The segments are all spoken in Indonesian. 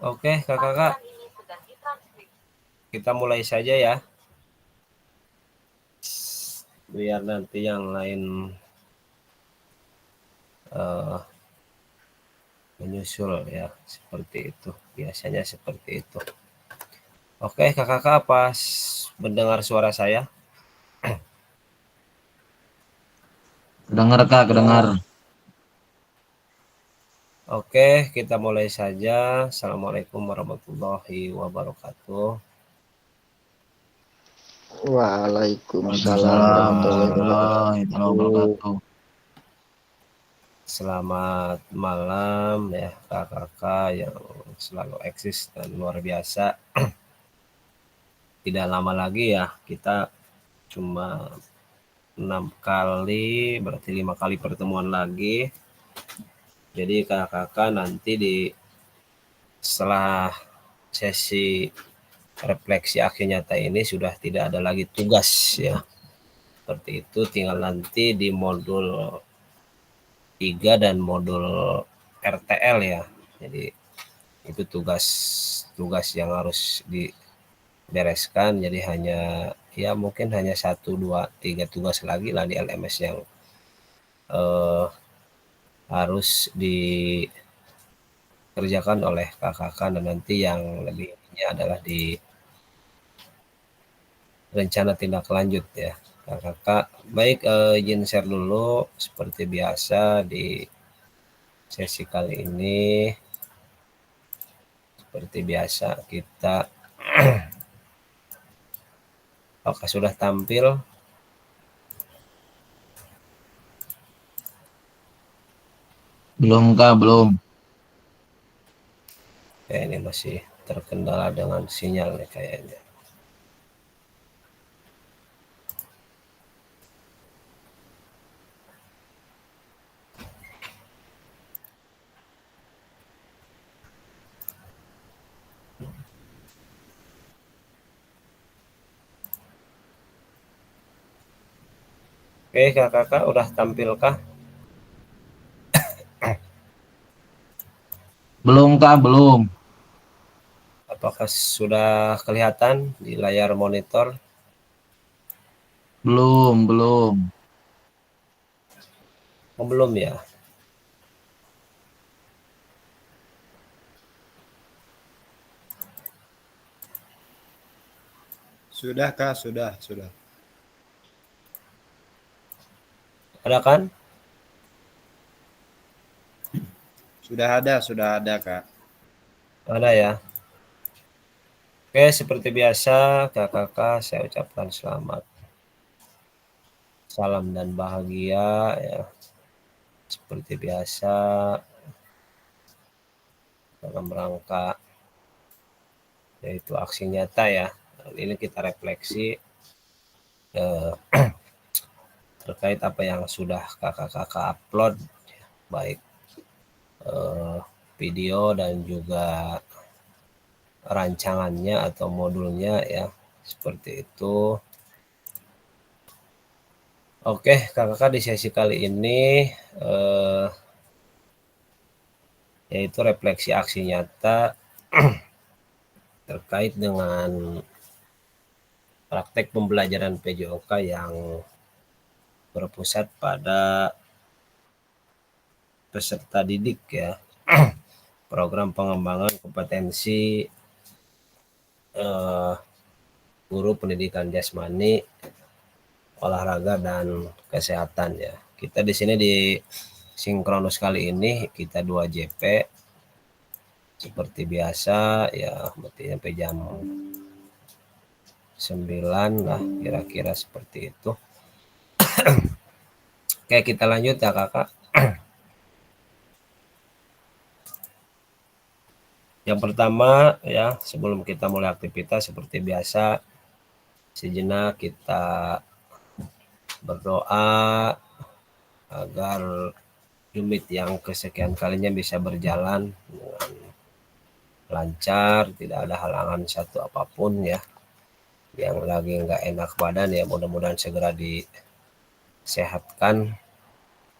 Oke, kakak-kakak, kita mulai saja ya, biar nanti yang lain menyusul ya, seperti itu. Biasanya seperti itu. Oke, kakak-kakak, pas mendengar suara saya? Kedengar Kak, kedengar. Oke, kita mulai saja. Assalamualaikum warahmatullahi wabarakatuh. Waalaikumsalam Waalaikumsalam warahmatullahi warahmatullahi wabarakatuh. wabarakatuh. Selamat malam ya kakak-kakak yang selalu eksis dan luar biasa. Tidak lama lagi ya, kita cuma 6 kali, berarti 5 kali pertemuan lagi. Jadi kakak-kakak nanti setelah sesi refleksi akhir nyata ini sudah tidak ada lagi tugas ya. Seperti itu, tinggal nanti di modul 3 dan modul RTL ya. Jadi itu tugas yang harus dibereskan. Jadi hanya ya mungkin hanya 1, 2, 3 tugas lagi lah di LMS yang harus dikerjakan oleh kakak-kakak, dan nanti yang lebih ini adalah di rencana tindak lanjut ya kakak-kakak. Baik, izin share dulu seperti biasa di sesi kali ini. Seperti biasa kita apakah sudah tampil? Belum Kak, belum. Ya, ini masih terkendala dengan sinyal nih kayaknya. Oke, kakak-kakak udah tampilkah? Belum Kak, belum. Apakah sudah kelihatan di layar monitor? Belum, belum. Oh, belum ya? Sudah Kak, sudah. Ada kan? Sudah ada Kak. Ada ya? Oke, seperti biasa kakak-kakak saya ucapkan selamat, salam dan bahagia ya. Seperti biasa dalam rangka yaitu aksi nyata ya. Ini kita refleksi terkait apa yang sudah kakak-kakak upload, baik video dan juga rancangannya atau modulnya ya, seperti itu. Oke, kakak-kakak, di sesi kali ini yaitu refleksi aksi nyata terkait dengan praktek pembelajaran PJOK yang berpusat pada peserta didik ya, program pengembangan kompetensi guru pendidikan jasmani, olahraga dan kesehatan ya. Kita di sini di sinkronus kali ini kita 2 JP seperti biasa ya, berarti sampai jam 9 lah kira-kira seperti itu. Oke, kita lanjut ya kakak. Yang pertama ya, sebelum kita mulai aktivitas seperti biasa, sejenak kita berdoa agar unit yang kesekian kalinya bisa berjalan dengan lancar, tidak ada halangan satu apapun ya. Yang lagi nggak enak badan ya mudah-mudahan segera disehatkan.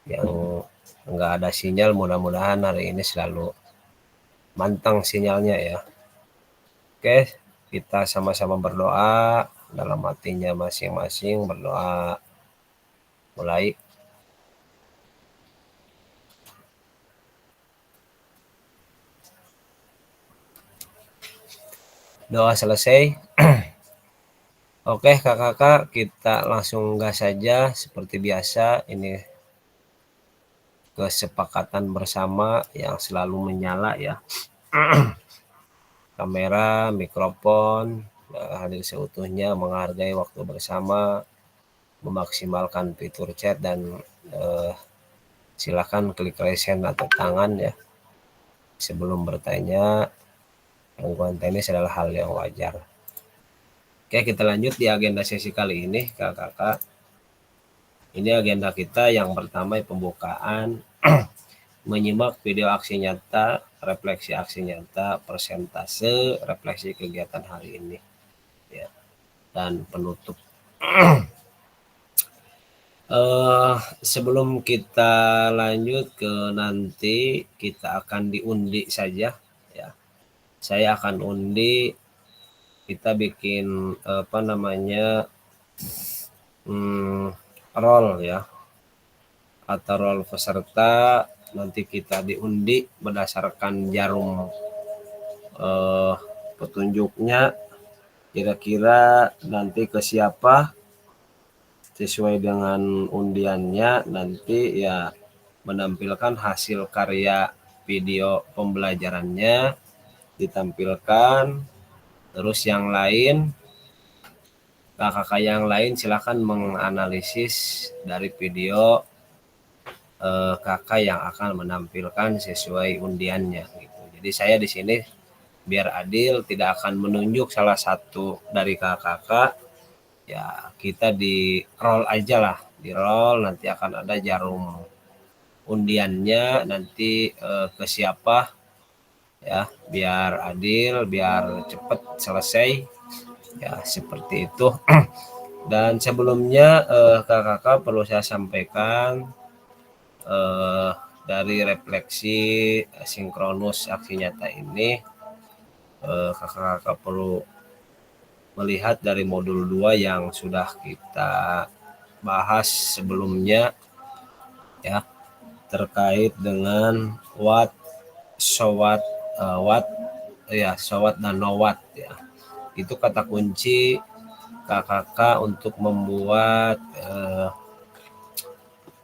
Yang nggak ada sinyal, mudah-mudahan hari ini selalu mantang sinyalnya ya. Oke, kita sama-sama berdoa dalam hatinya masing-masing, berdoa. Mulai. Doa selesai. Oke kakak-kakak, kita langsung gas saja seperti biasa. Ini kesepakatan bersama yang selalu menyala ya. Kamera, mikrofon, hadir seutuhnya, menghargai waktu bersama, memaksimalkan fitur chat, dan silakan klik raise hand atau tangan ya. Sebelum bertanya, gangguan teknis adalah hal yang wajar. Oke, kita lanjut di agenda sesi kali ini kakak-kakak. Ini agenda kita yang pertama pembukaan, menyimak video aksi nyata, refleksi aksi nyata, persentase, refleksi kegiatan hari ini ya, dan penutup. Sebelum kita lanjut ke nanti, kita akan diundi saja ya. Saya akan undi, kita bikin roll ya, atau roll peserta. Nanti kita diundi berdasarkan jarum petunjuknya, kira-kira nanti ke siapa sesuai dengan undiannya, nanti ya menampilkan hasil karya video pembelajarannya ditampilkan. Terus yang lain, kakak-kakak yang lain silakan menganalisis dari video kakak yang akan menampilkan sesuai undiannya gitu. Jadi saya di sini biar adil tidak akan menunjuk salah satu dari kakak-kakak ya, kita di roll aja lah, di roll nanti akan ada jarum undiannya nanti ke siapa ya, biar adil, biar cepat selesai ya, seperti itu. Dan sebelumnya kakak-kakak perlu saya sampaikan dari refleksi sinkronus aksi nyata ini, kakak-kakak perlu melihat dari modul 2 yang sudah kita bahas sebelumnya ya, terkait dengan what, so what, so what dan no what ya. Itu kata kunci kakak untuk membuat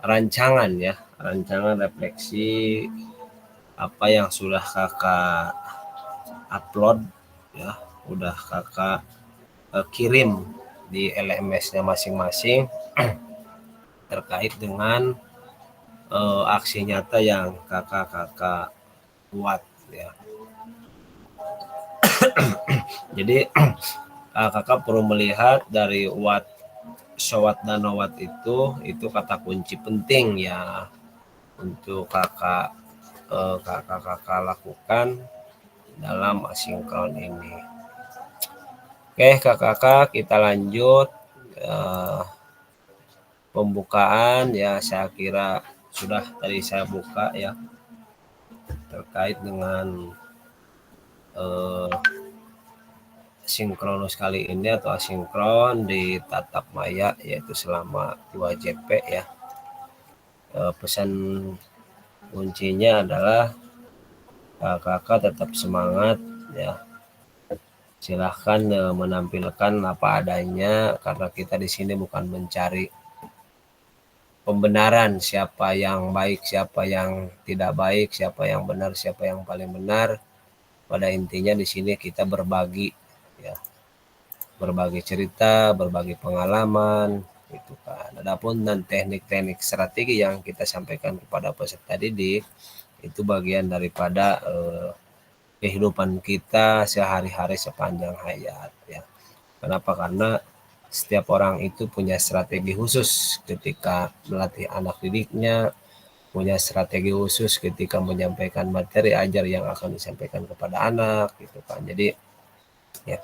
rancangan ya, rancangan refleksi apa yang sudah kakak upload ya, udah kakak kirim di LMS-nya masing-masing terkait dengan aksi nyata yang kakak-kakak buat ya. Jadi kakak perlu melihat dari what, so what dan no what itu kata kunci penting ya untuk kakak lakukan dalam asinkron ini. Oke kakak-kakak, kita lanjut pembukaan ya. Saya kira sudah tadi saya buka ya terkait dengan sinkronus kali ini atau asinkron di tatap maya, yaitu selama 2 JP ya. Pesan kuncinya adalah kakak tetap semangat ya. Silahkan menampilkan apa adanya, karena kita di sini bukan mencari pembenaran siapa yang baik, siapa yang tidak baik, siapa yang benar, siapa yang paling benar. Pada intinya di sini kita berbagi ya, berbagi cerita, berbagi pengalaman gitu kan. Adapun dan teknik-teknik strategi yang kita sampaikan kepada peserta didik itu bagian daripada kehidupan kita sehari-hari sepanjang hayat ya. Kenapa? Karena setiap orang itu punya strategi khusus ketika melatih anak didiknya, punya strategi khusus ketika menyampaikan materi ajar yang akan disampaikan kepada anak gitu kan. Jadi ya,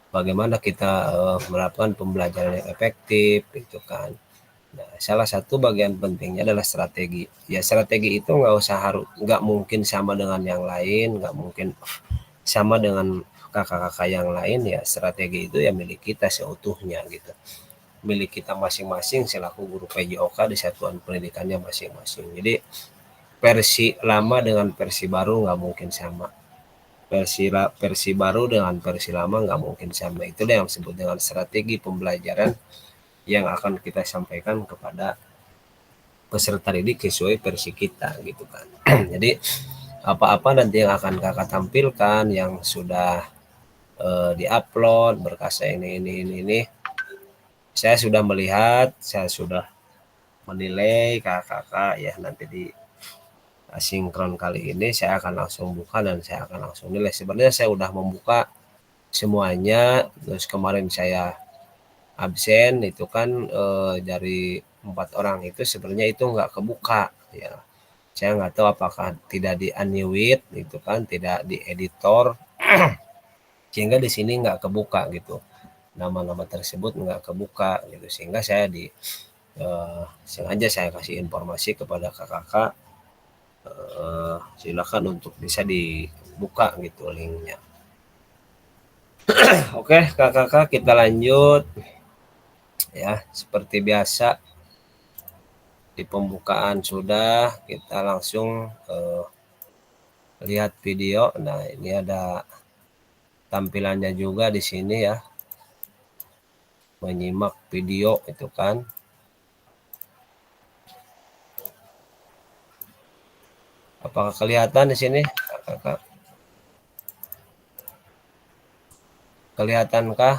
bagaimana kita melakukan pembelajaran yang efektif gitu kan. Nah, salah satu bagian pentingnya adalah strategi. Ya strategi itu nggak mungkin sama dengan yang lain, nggak mungkin sama dengan kakak-kakak yang lain. Ya strategi itu ya milik kita seutuhnya gitu, milik kita masing-masing selaku guru PJOK di satuan pendidikannya masing-masing. Jadi versi lama dengan versi baru nggak mungkin sama. Versi baru dengan versi lama nggak mungkin sama. Itulah yang disebut dengan strategi pembelajaran yang akan kita sampaikan kepada peserta didik sesuai versi kita gitu kan. Jadi apa-apa nanti yang akan kakak tampilkan yang sudah diupload berkas ini saya sudah melihat, saya sudah menilai kakak-kakak ya, nanti di sinkron kali ini saya akan langsung buka dan saya akan langsung nilai. Sebenarnya saya udah membuka semuanya, terus kemarin saya absen itu kan dari 4 orang itu sebenarnya itu nggak kebuka ya. Saya nggak tahu apakah tidak di unmute itu kan, tidak di editor sehingga di sini nggak kebuka gitu. Nama-nama tersebut nggak kebuka gitu, sehingga saya sengaja saya kasih informasi kepada kakak-kakak silakan untuk bisa dibuka gitu linknya. Oke kakak-kakak, kita lanjut ya, seperti biasa di pembukaan sudah, kita langsung lihat video. Nah ini ada tampilannya juga di sini ya, menyimak video itu kan. Apakah kelihatan di sini kakak? Kelihatankah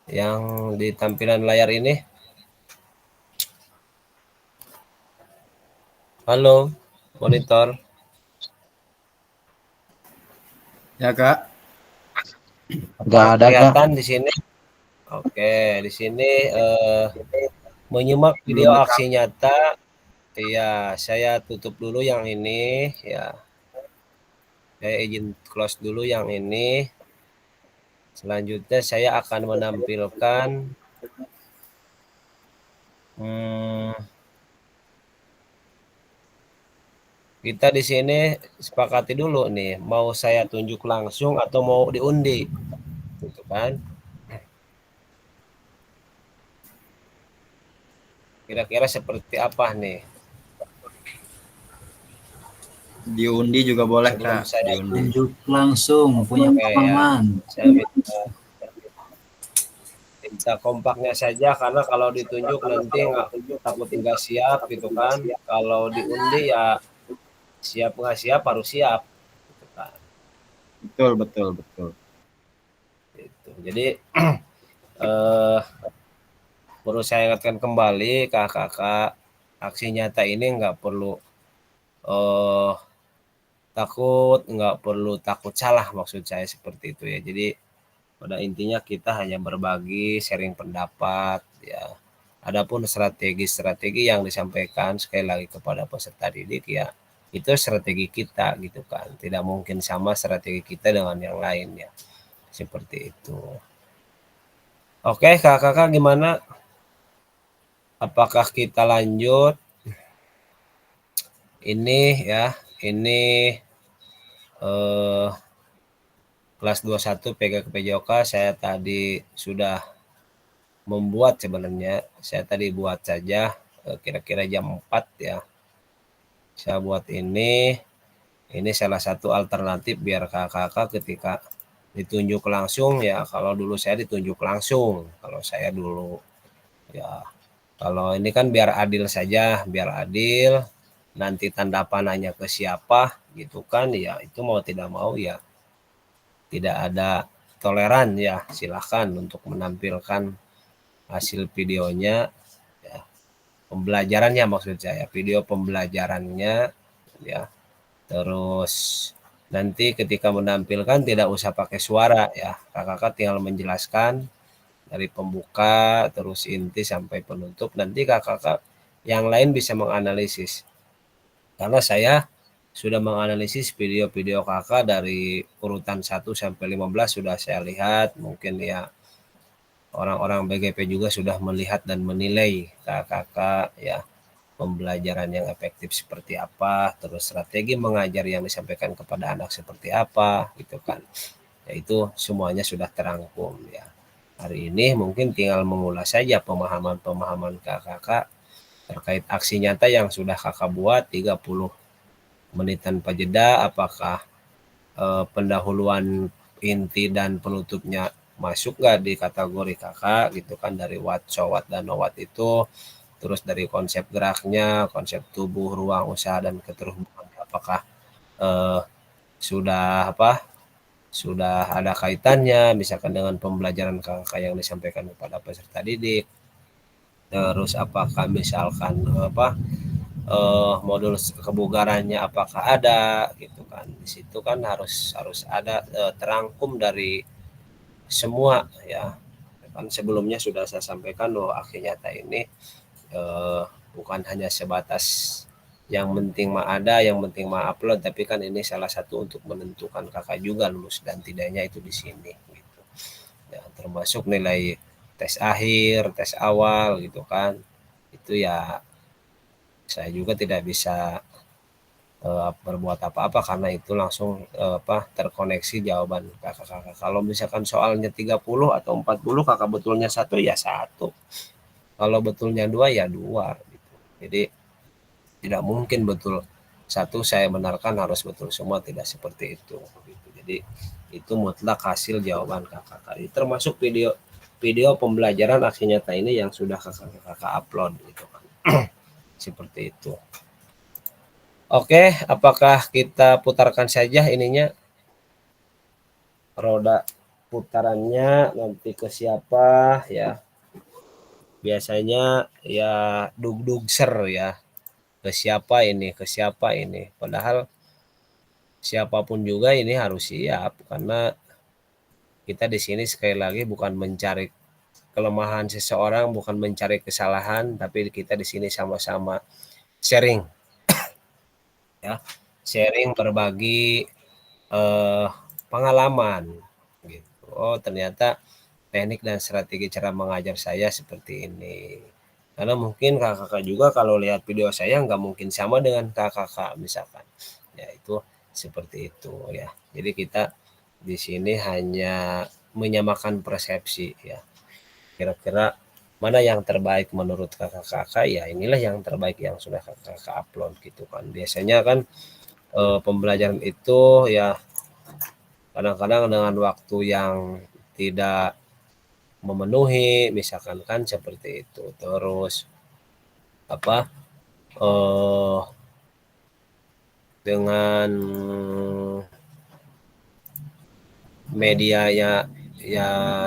yang di tampilan layar ini? Halo, monitor. Ya Kak. Nggak ada, Kak. Kelihatan di sini. Oke, di sini menyimak video aksi nyata. Ya, saya tutup dulu yang ini ya. Saya izin close dulu yang ini. Selanjutnya saya akan menampilkan kita di sini sepakati dulu nih, mau saya tunjuk langsung atau mau diundi, gitu kan? Kira-kira seperti apa nih? Diundi juga boleh Sebelum Kak. saya Diundi. Tunjuk langsung punya Oke, ya. pengalaman. Saya minta kompaknya saja, karena kalau ditunjuk nanti takut nggak siap gitu kan. Kalau diundi ya siap nggak siap harus siap gitu kan. Betul. Gitu. Jadi perlu saya ingatkan kembali kakak-kakak, aksi nyata ini nggak perlu nggak perlu takut salah, maksud saya seperti itu ya. Jadi pada intinya kita hanya berbagi, sharing pendapat ya. Adapun strategi-strategi yang disampaikan sekali lagi kepada peserta didik ya, itu strategi kita gitu kan. Tidak mungkin sama strategi kita dengan yang lain ya. Seperti itu. Oke, kakak-kakak gimana? Apakah kita lanjut? Ini ya, ini kelas 21 PJOK saya tadi sudah membuat, sebenarnya saya tadi buat saja kira-kira jam 4 ya. Saya buat ini salah satu alternatif biar kakak-kakak ketika ditunjuk langsung ya, kalau dulu saya ditunjuk langsung, kalau saya dulu ya, kalau ini kan biar adil saja, biar adil, nanti tanda panahnya ke siapa gitu kan ya, itu mau tidak mau ya tidak ada toleran ya, silahkan untuk menampilkan hasil videonya ya, pembelajarannya maksud saya, video pembelajarannya ya. Terus nanti ketika menampilkan tidak usah pakai suara ya, kakak-kakak tinggal menjelaskan dari pembuka terus inti sampai penutup, nanti kakak-kakak yang lain bisa menganalisis, karena saya sudah menganalisis video-video kakak dari urutan 1 sampai 15 sudah saya lihat, mungkin ya orang-orang BGP juga sudah melihat dan menilai kakak ya pembelajaran yang efektif seperti apa, terus strategi mengajar yang disampaikan kepada anak seperti apa gitu kan. Yaitu semuanya sudah terangkum ya. Hari ini mungkin tinggal mengulas saja pemahaman-pemahaman kakak terkait aksi nyata yang sudah kakak buat 30 menit tanpa jeda, apakah pendahuluan inti dan penutupnya masuk nggak di kategori kakak gitu kan, dari what, so what, dan no what itu, terus dari konsep geraknya, konsep tubuh, ruang usaha, dan keterhubungan apakah sudah sudah ada kaitannya misalkan dengan pembelajaran kakak yang disampaikan kepada peserta didik. Terus apakah misalkan modul kebugarannya apakah ada gitu kan. Di situ kan harus ada terangkum dari semua ya. Kan sebelumnya sudah saya sampaikan bahwa aksi nyata ini bukan hanya sebatas yang penting mah ada, yang penting mah upload, tapi kan ini salah satu untuk menentukan kakak juga lulus dan tidaknya itu di sini gitu. Ya, termasuk nilai tes akhir, tes awal gitu kan. Itu ya saya juga tidak bisa berbuat apa-apa karena itu langsung terkoneksi jawaban kakak-kakak. Kalau misalkan soalnya 30 atau 40 kakak betulnya 1 ya 1. Kalau betulnya 2 ya 2 gitu. Jadi tidak mungkin betul 1 saya benarkan harus betul semua, tidak seperti itu gitu. Jadi itu mutlak hasil jawaban kakak-kakak. Termasuk video pembelajaran aksi nyata ini yang sudah kakak-kakak upload gitu kan. Seperti itu. Oke, apakah kita putarkan saja ininya roda putarannya nanti ke siapa ya? Biasanya ya dug-dug-ser ya. Ke siapa ini, ke siapa ini. Padahal siapapun juga ini harus siap karena kita di sini sekali lagi bukan mencari kelemahan seseorang, bukan mencari kesalahan, tapi kita di sini sama-sama sharing ya. Sharing, berbagi pengalaman gitu. Oh, ternyata teknik dan strategi cara mengajar saya seperti ini. Karena mungkin kakak-kakak juga kalau lihat video saya nggak mungkin sama dengan kakak-kakak misalkan. Ya itu seperti itu ya. Jadi kita di sini hanya menyamakan persepsi ya. Kira-kira mana yang terbaik menurut kakak-kakak, ya inilah yang terbaik yang sudah kakak-kakak upload gitu kan. Biasanya kan pembelajaran itu ya kadang-kadang dengan waktu yang tidak memenuhi misalkan kan seperti itu. Terus dengan media ya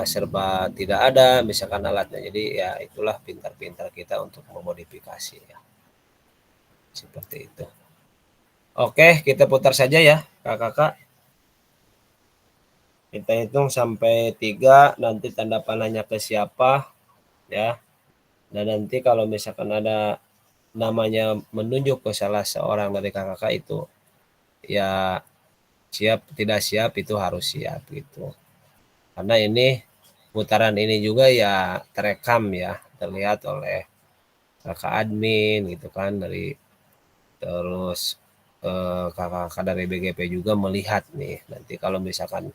serba tidak ada misalkan alatnya, jadi ya itulah pintar-pintar kita untuk memodifikasi ya seperti itu. Oke, kita putar saja ya kakak-kakak, kita hitung sampai 3, nanti tanda panahnya ke siapa ya, dan nanti kalau misalkan ada namanya menunjuk ke salah seorang dari kakak-kakak itu ya siap, tidak siap itu harus siap gitu. Karena ini putaran ini juga ya terekam ya, terlihat oleh kakak admin gitu kan, dari terus kakak-kakak dari BGP juga melihat nih. Nanti kalau misalkan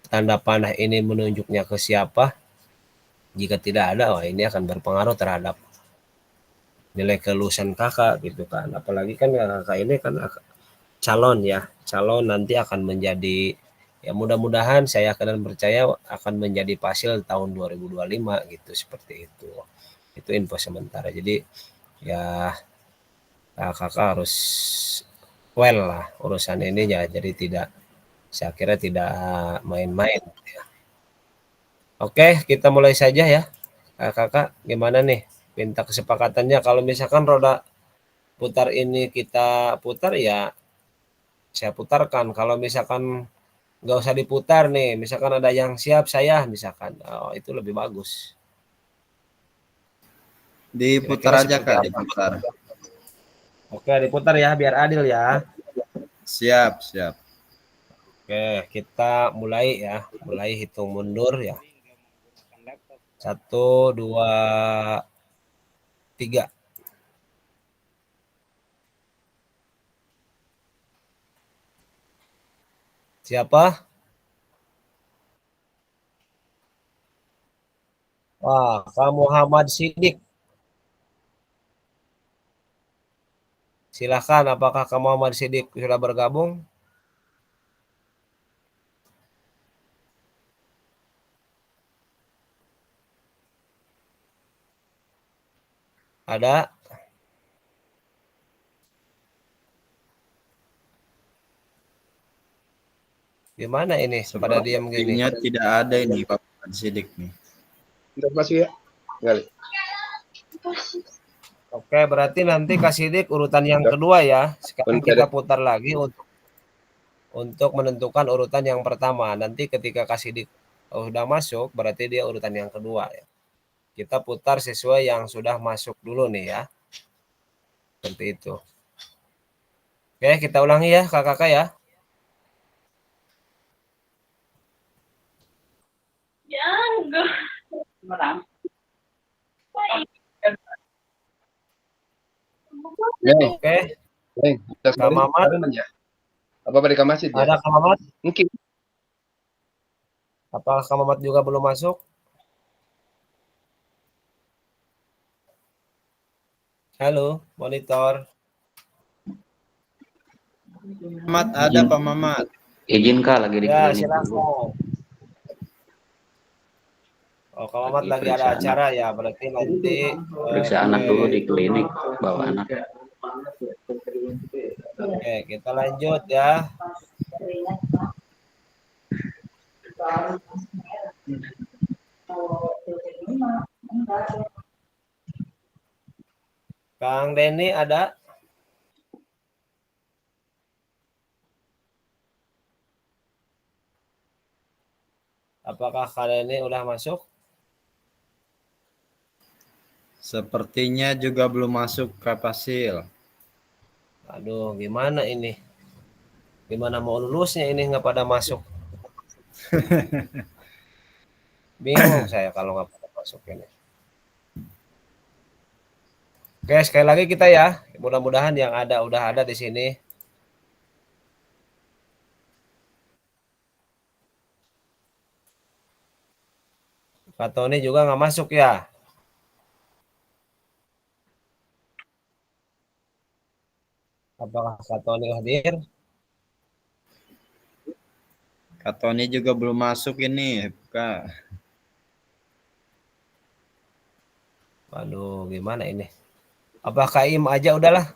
tanda panah ini menunjuknya ke siapa, jika tidak ada, wah ini akan berpengaruh terhadap nilai kelulusan kakak gitu kan. Apalagi kan kakak ini kan calon ya, calon nanti akan menjadi ya, mudah-mudahan saya akan percaya akan menjadi pasil tahun 2025 gitu, seperti itu. Itu info sementara. Jadi ya kakak harus well lah urusan ini ya, jadi tidak, saya kira tidak main-main ya. Oke, kita mulai saja ya. Kakak gimana nih minta kesepakatannya, kalau misalkan roda putar ini kita putar ya saya putarkan, kalau misalkan nggak usah diputar nih, misalkan ada yang siap saya misalkan, oh, itu lebih bagus. Diputar Kira-kira aja seperti Kak, apa? diputar. Oke, diputar ya biar adil ya. Siap, siap. Oke, kita mulai ya, mulai hitung mundur ya. 1, 2, 3. Siapa? Wah, Kak Muhammad Sidik. Silahkan, apakah Kak Muhammad Sidik sudah bergabung? Ada? Gimana ini? Pada diam gini. Sepertinya tidak ada ini Pak Sidik nih. Udah masuk ya? Kali. Oke, berarti nanti Kak Sidik urutan yang kedua ya. Sekarang Bentar. kita putar lagi untuk menentukan urutan yang pertama. Nanti ketika Kak Sidik sudah masuk, berarti dia urutan yang kedua ya. Kita putar sesuai yang sudah masuk dulu nih ya. Seperti itu. Oke, kita ulangi ya kakak-kakak ya. Oke, Kita Kak Mamat. Apa pada masjid ya? Ada Kak Mamat? Mungkin. Apakah Kak Mamat juga belum masuk? Halo, monitor. Mamat ada Pak Mamat. Izin Kak, lagi di Ya, klinik. silakan. Oh, Kak Mamat lagi ada periksa acara ya, berarti nanti Periksa anak dulu di klinik, bawa anak. Oke, kita lanjut ya. Kang Denny ada? Apakah Kang Denny udah masuk? Sepertinya juga belum masuk ke Pasil. Aduh, gimana ini? Gimana mau lulusnya ini nggak pada masuk? Bingung saya kalau nggak pada masuk ini. Oke, sekali lagi kita ya. Mudah-mudahan yang ada udah ada di sini. Kak Tony juga nggak masuk ya? Apakah Kak Tony hadir? Kak Tony juga belum masuk ini, Kak. Waduh, gimana ini? Apa Kaim aja udahlah?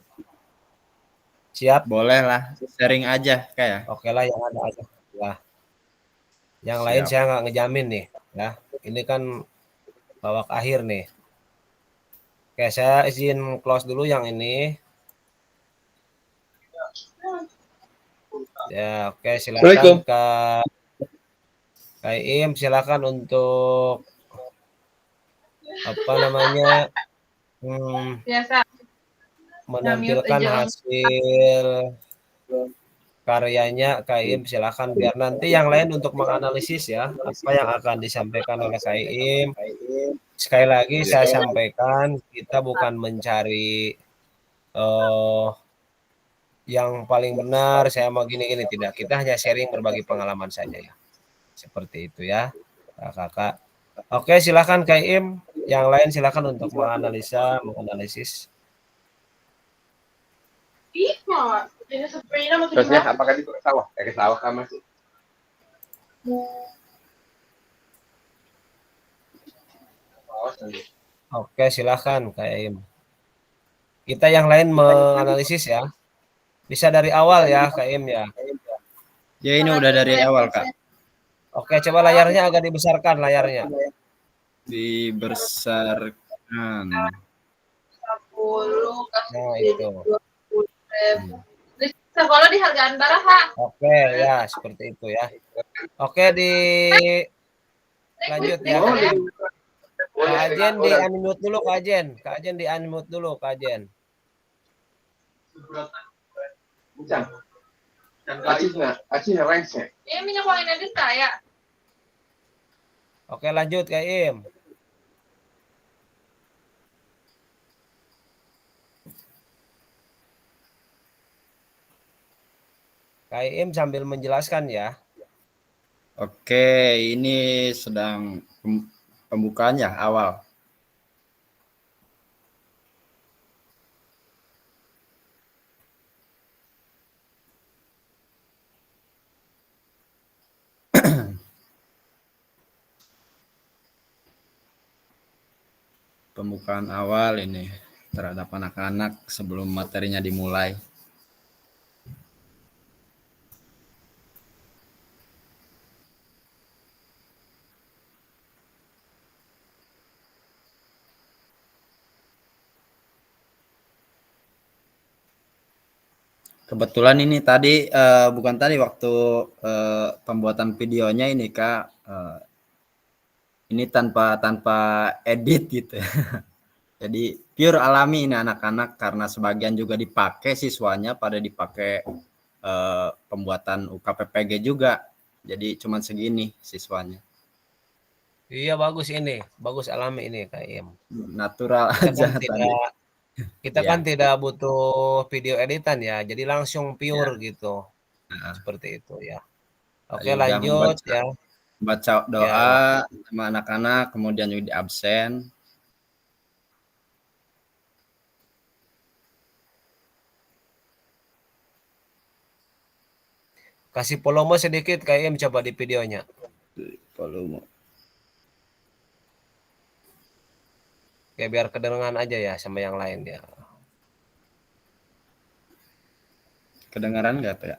Siap? Boleh lah, sharing aja Kak ya. Oke lah yang ada aja. Ya. Yang lain Siap. saya nggak ngejamin nih. Ya, ini kan babak akhir nih. Oke, saya izin close dulu yang ini. Ya, oke silakan Kak Kaim, silakan untuk apa namanya Biasa. menampilkan hasil karyanya Kaim, silakan biar nanti yang lain untuk menganalisis ya apa yang akan disampaikan oleh Kaim. Sekali lagi saya sampaikan kita bukan mencari yang paling benar, saya mau gini-gini, tidak. Kita hanya sharing berbagi pengalaman saja ya. Seperti itu ya, kakak. Oke, silakan Kaim. Yang lain silakan untuk menganalisa, menganalisis. Terusnya apakah di sawah? Ke sawah kan masih? Oke, silakan Kaim. Kita yang lain menganalisis ya. Bisa dari awal ya, Kaim ya. Ya ini udah dari awal Kak. Oke, coba layarnya agak dibesarkan layarnya. Dibesarkan. 10 Nah, itu. 20.000. Sekolah di hargaan baraha. Oke, ya seperti itu ya. Oke, lanjut ya. Kak Ajen di unmute dulu, Kak Ajen. Kak Ajen di unmute dulu, Kak Ajen. Ini minyak wangi nanti saya. Oke, lanjut Kak Im. KIM sambil menjelaskan ya. Oke, ini sedang pembukaan ya awal. Pembukaan awal ini terhadap anak-anak sebelum materinya dimulai. Kebetulan ini tadi bukan tadi waktu pembuatan videonya ini Kak, ini tanpa edit gitu. Jadi pure alami ini anak-anak, karena sebagian juga dipakai siswanya pada dipakai pembuatan UKPPG juga. Jadi cuman segini siswanya. Iya bagus ini, bagus alami ini KIM. Natural Kita aja kan tadi. tidak kita Iya. kan tidak butuh video editan ya, jadi langsung pure gitu. Nah, Seperti itu ya. tadi Oke udah lanjut ya. membaca Ya, doa sama anak-anak, kemudian juga di absen. kasih volume sedikit KIM coba di videonya. Volume. Ya biar kedengeran aja ya sama yang lain ya. Kedengaran nggak tuh ya?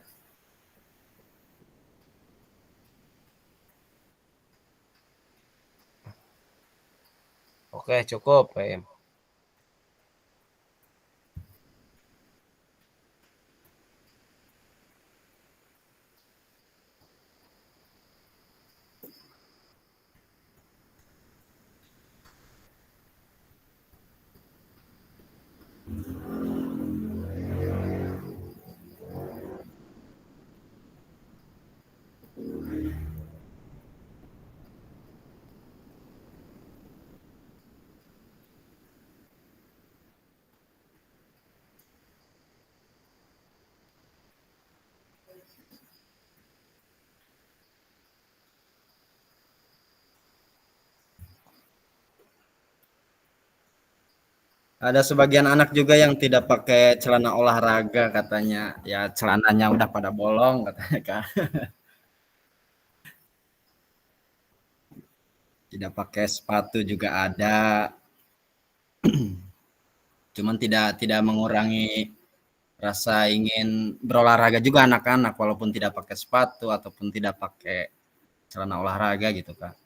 Oke cukup KIM. Ada sebagian anak juga yang tidak pakai celana olahraga katanya. Ya celananya udah pada bolong katanya Kak. Tidak pakai sepatu juga ada. Cuman tidak mengurangi rasa ingin berolahraga juga anak-anak walaupun tidak pakai sepatu ataupun tidak pakai celana olahraga gitu Kak.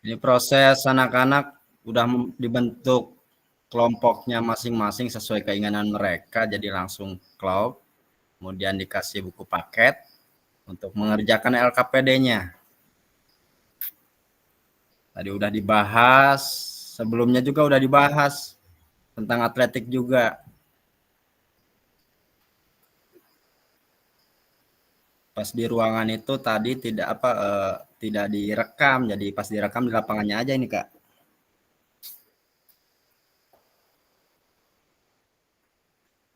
Ini proses anak-anak udah dibentuk kelompoknya masing-masing sesuai keinginan mereka, jadi langsung klop, kemudian dikasih buku paket untuk mengerjakan LKPD-nya. Tadi udah dibahas, sebelumnya juga udah dibahas tentang atletik juga. Pas di ruangan itu tadi tidak direkam, jadi pas direkam di lapangannya aja ini Kak.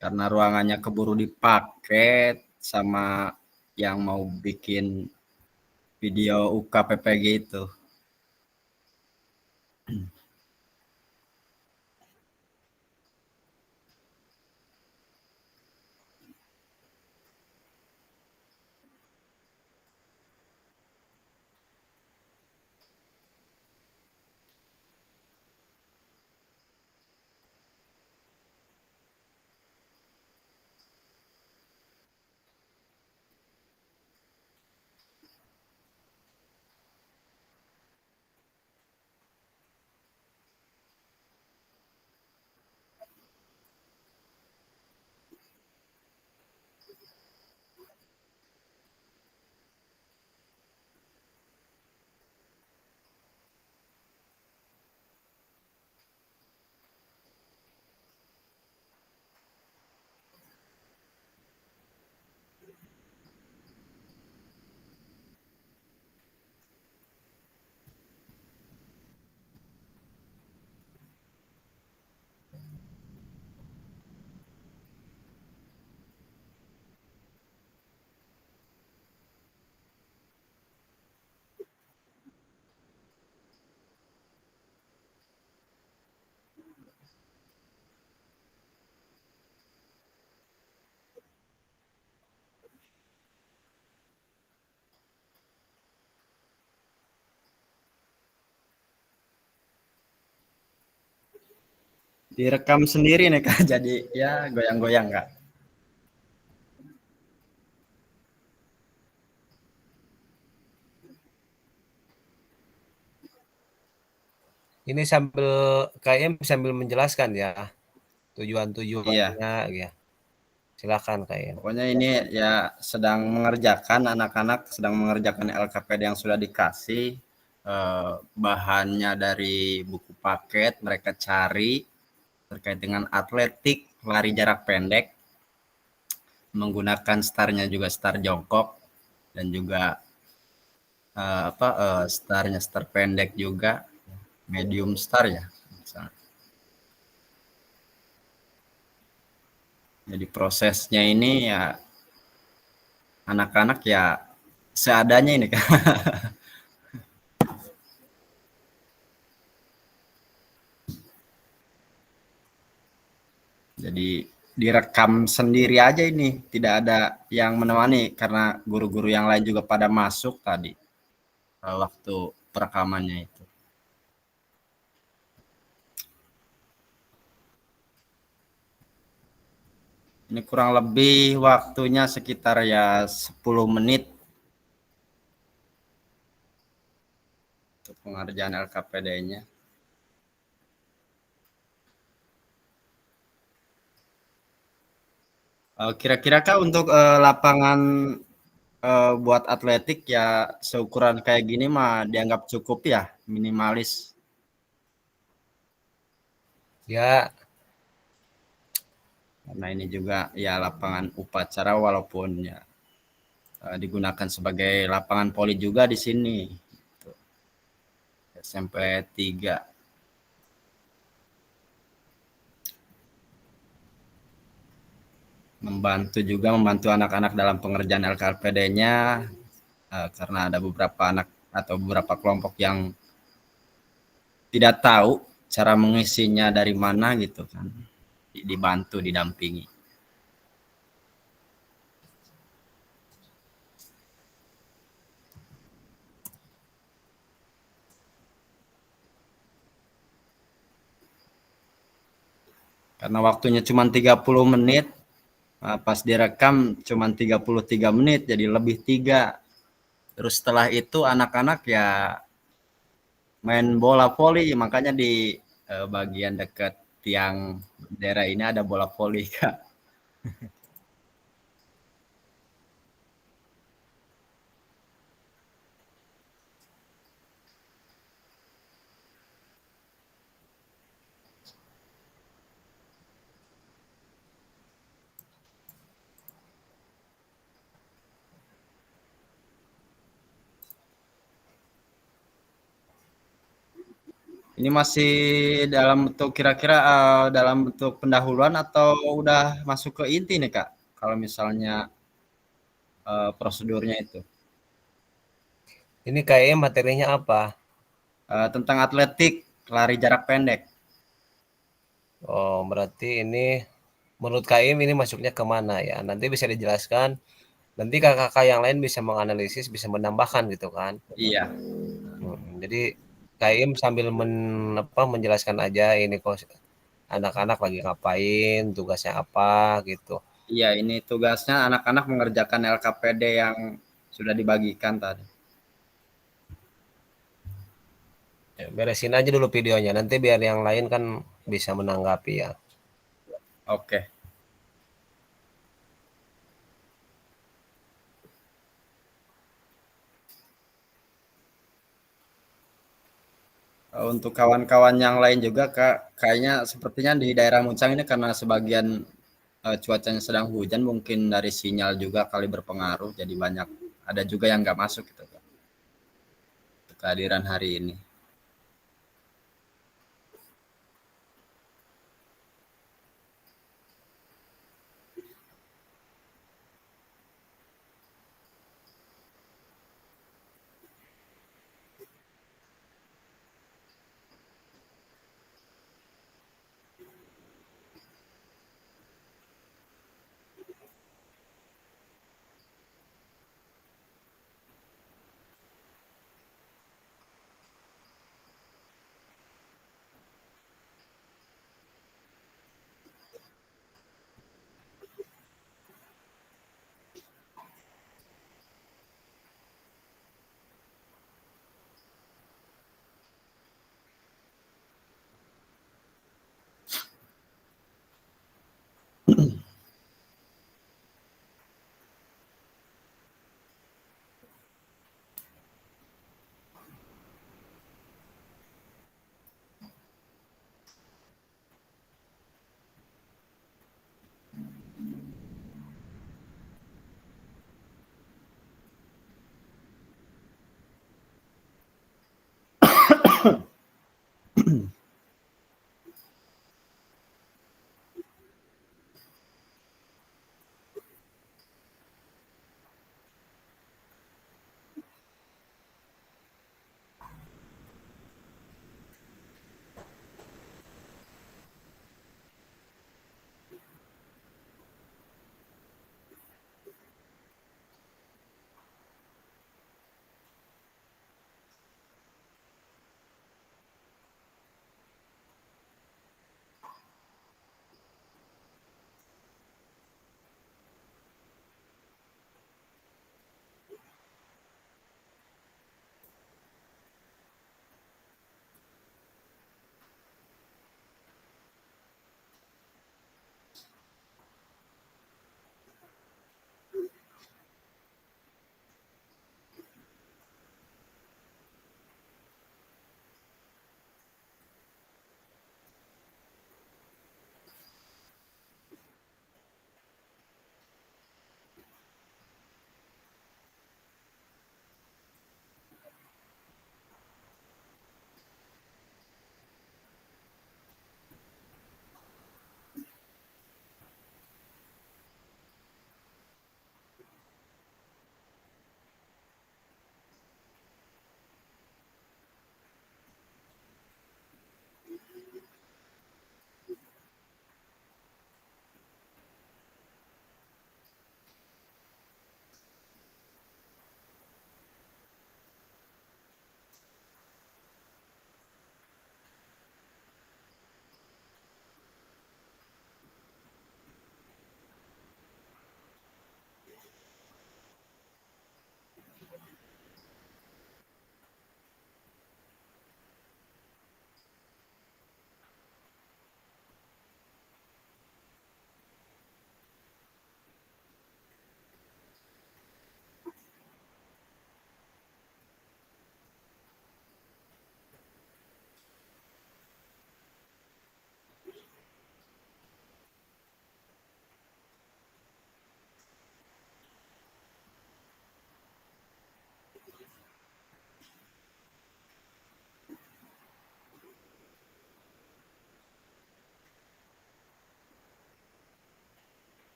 Karena ruangannya keburu dipakai sama yang mau bikin video UKPPG itu. direkam sendiri nih Kak. Jadi ya goyang-goyang Kak. Ini sambil KM sambil menjelaskan ya Iya. tujuan-tujuannya ya. Silakan KM. Pokoknya ini ya sedang mengerjakan, anak-anak sedang mengerjakan LKPD yang sudah dikasih, bahannya dari buku paket, mereka cari terkait dengan atletik, lari jarak pendek, menggunakan startnya juga start jongkok dan juga startnya start pendek juga, medium star ya. Jadi prosesnya ini ya anak-anak ya seadanya ini kan. Jadi direkam sendiri aja ini, tidak ada yang menemani karena guru-guru yang lain juga pada masuk tadi waktu perekamannya itu. Ini kurang lebih waktunya sekitar ya 10 menit untuk pengerjaan LKPD-nya. Kira-kira Kak untuk lapangan buat atletik ya seukuran kayak gini mah dianggap cukup ya, minimalis. Ya, Karena ini juga ya lapangan upacara walaupun ya digunakan sebagai lapangan voli juga di sini. SMP 3. Membantu anak-anak dalam pengerjaan LKPD-nya karena ada beberapa anak atau beberapa kelompok yang tidak tahu cara mengisinya dari mana gitu kan. Dibantu, didampingi. Karena waktunya cuma 30 menit, pas direkam cuma 33 menit, jadi lebih 3. Terus setelah itu anak-anak ya main bola voli, makanya di bagian dekat tiang bendera ini ada bola voli, Kak. Ini masih dalam bentuk kira-kira dalam bentuk pendahuluan atau udah masuk ke inti nih Kak? Kalau misalnya prosedurnya itu ini KM materinya apa? tentang atletik lari jarak pendek. Oh, berarti ini menurut KM ini masuknya ke mana ya? Nanti bisa dijelaskan. Nanti kakak-kakak yang lain bisa menganalisis, bisa menambahkan gitu kan. Iya. Jadi KM sambil menjelaskan aja ini kok anak-anak lagi ngapain, tugasnya apa gitu. Iya, ini tugasnya anak-anak mengerjakan LKPD yang sudah dibagikan tadi. Ya, beresin aja dulu videonya, nanti biar yang lain kan bisa menanggapi ya. Oke. Untuk kawan-kawan yang lain juga Kak, kayaknya sepertinya di daerah Muncang ini karena sebagian cuacanya sedang hujan, mungkin dari sinyal juga kali berpengaruh, jadi banyak ada juga yang nggak masuk gitu Kak, kehadiran hari ini.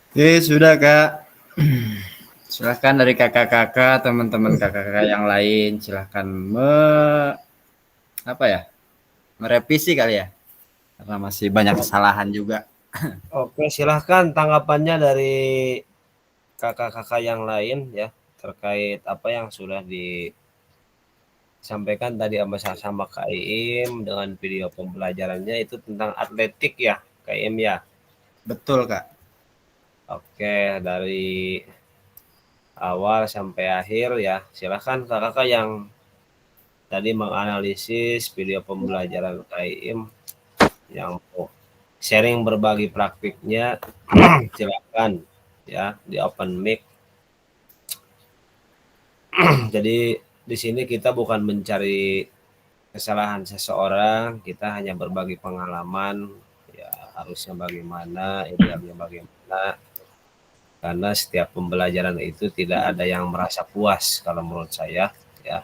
Oke, sudah Kak. Silahkan dari kakak-kakak, teman-teman kakak-kakak yang lain, silahkan apa ya, merevisi kali ya, karena masih banyak kesalahan juga. Oke, silahkan tanggapannya dari kakak-kakak yang lain ya terkait apa yang sudah disampaikan tadi sama Kak Iim dengan video pembelajarannya itu tentang atletik ya, Kak Iim ya. Betul Kak. Oke, dari awal sampai akhir ya. Silahkan kakak-kakak yang tadi menganalisis video pembelajaran Kak Iim yang mau sharing berbagi praktiknya, silakan ya di open mic. Jadi di sini kita bukan mencari kesalahan seseorang, kita hanya berbagi pengalaman ya, harusnya bagaimana, idealnya bagaimana. Karena setiap pembelajaran itu tidak ada yang merasa puas kalau menurut saya ya.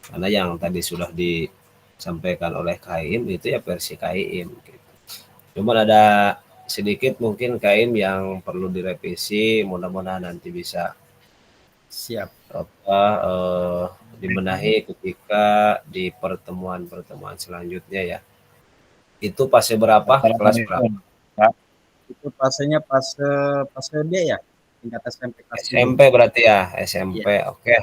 Karena yang tadi sudah disampaikan oleh Kaim itu ya versi Kaim gitu. Cuma ada sedikit mungkin Kaim yang perlu direvisi, mudah-mudahan nanti bisa Siap. Dibenahi ketika di pertemuan-pertemuan selanjutnya ya. Itu fase berapa? Kelas berapa? Itu fasenya fase D ya, tingkat SMP kelas 7. SMP berarti ya, SMP. Iya. Oke.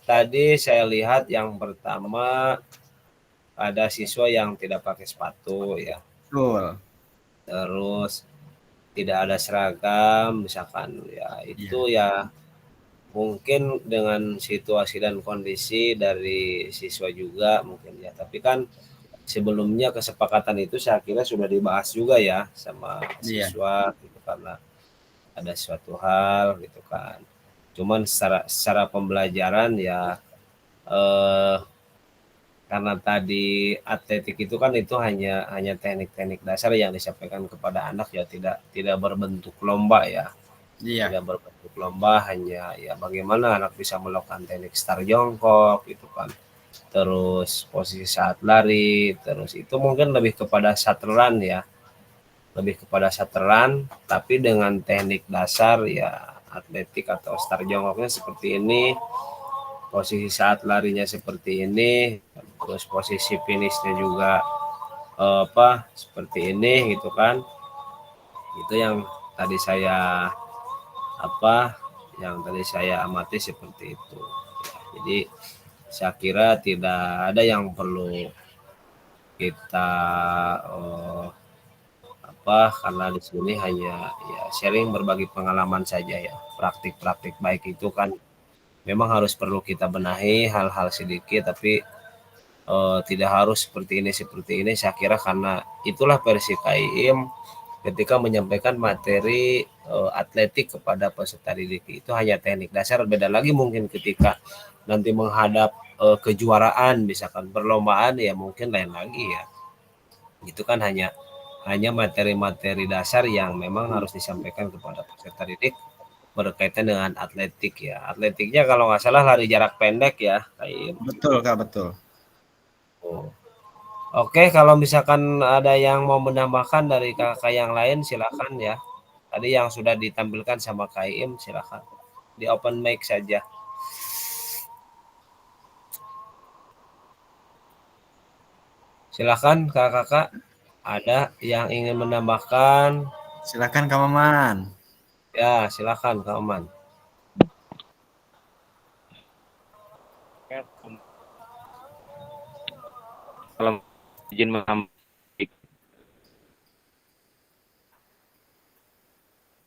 Tadi saya lihat yang pertama ada siswa yang tidak pakai sepatu ya. Betul. Terus tidak ada seragam misalkan ya, itu ya mungkin dengan situasi dan kondisi dari siswa juga mungkin ya, tapi kan sebelumnya kesepakatan itu saya kira sudah dibahas juga ya sama siswa gitu, karena ada suatu hal gitu kan. Cuman secara pembelajaran ya karena tadi atletik itu kan itu hanya teknik-teknik dasar yang disampaikan kepada anak ya, tidak berbentuk lomba ya. Iya. Tidak berbentuk lomba, hanya ya bagaimana anak bisa melakukan teknik start jongkok gitu kan. Terus posisi saat lari, terus itu mungkin lebih kepada shuttle ya. Lebih kepada shuttle, tapi dengan teknik dasar ya atletik atau start jongkoknya seperti ini. Posisi saat larinya seperti ini, terus posisi finishnya juga seperti ini gitu kan. Itu yang tadi saya amati seperti itu. Jadi saya kira tidak ada yang perlu kita karena di sini hanya ya sharing berbagi pengalaman saja ya. Praktik-praktik baik itu kan memang harus perlu kita benahi hal-hal sedikit, tapi tidak harus seperti ini. Saya kira karena itulah versi KIM ketika menyampaikan materi atletik kepada peserta didik itu hanya teknik dasar. Beda lagi mungkin ketika nanti menghadap kejuaraan misalkan perlombaan ya mungkin lain lagi ya. Itu kan hanya materi-materi dasar yang memang harus disampaikan kepada peserta didik berkaitan dengan atletik ya. Atletiknya kalau nggak salah lari jarak pendek ya, kayak Betul Kak, betul. Oke, kalau misalkan ada yang mau menambahkan dari kakak yang lain silakan ya. Tadi yang sudah ditampilkan sama KIM silakan. Di open mic saja. Silakan kakak-kakak, ada yang ingin menambahkan? Silakan Kak Maman. Ya, silakan Kak Oman. Kalau izin menambah,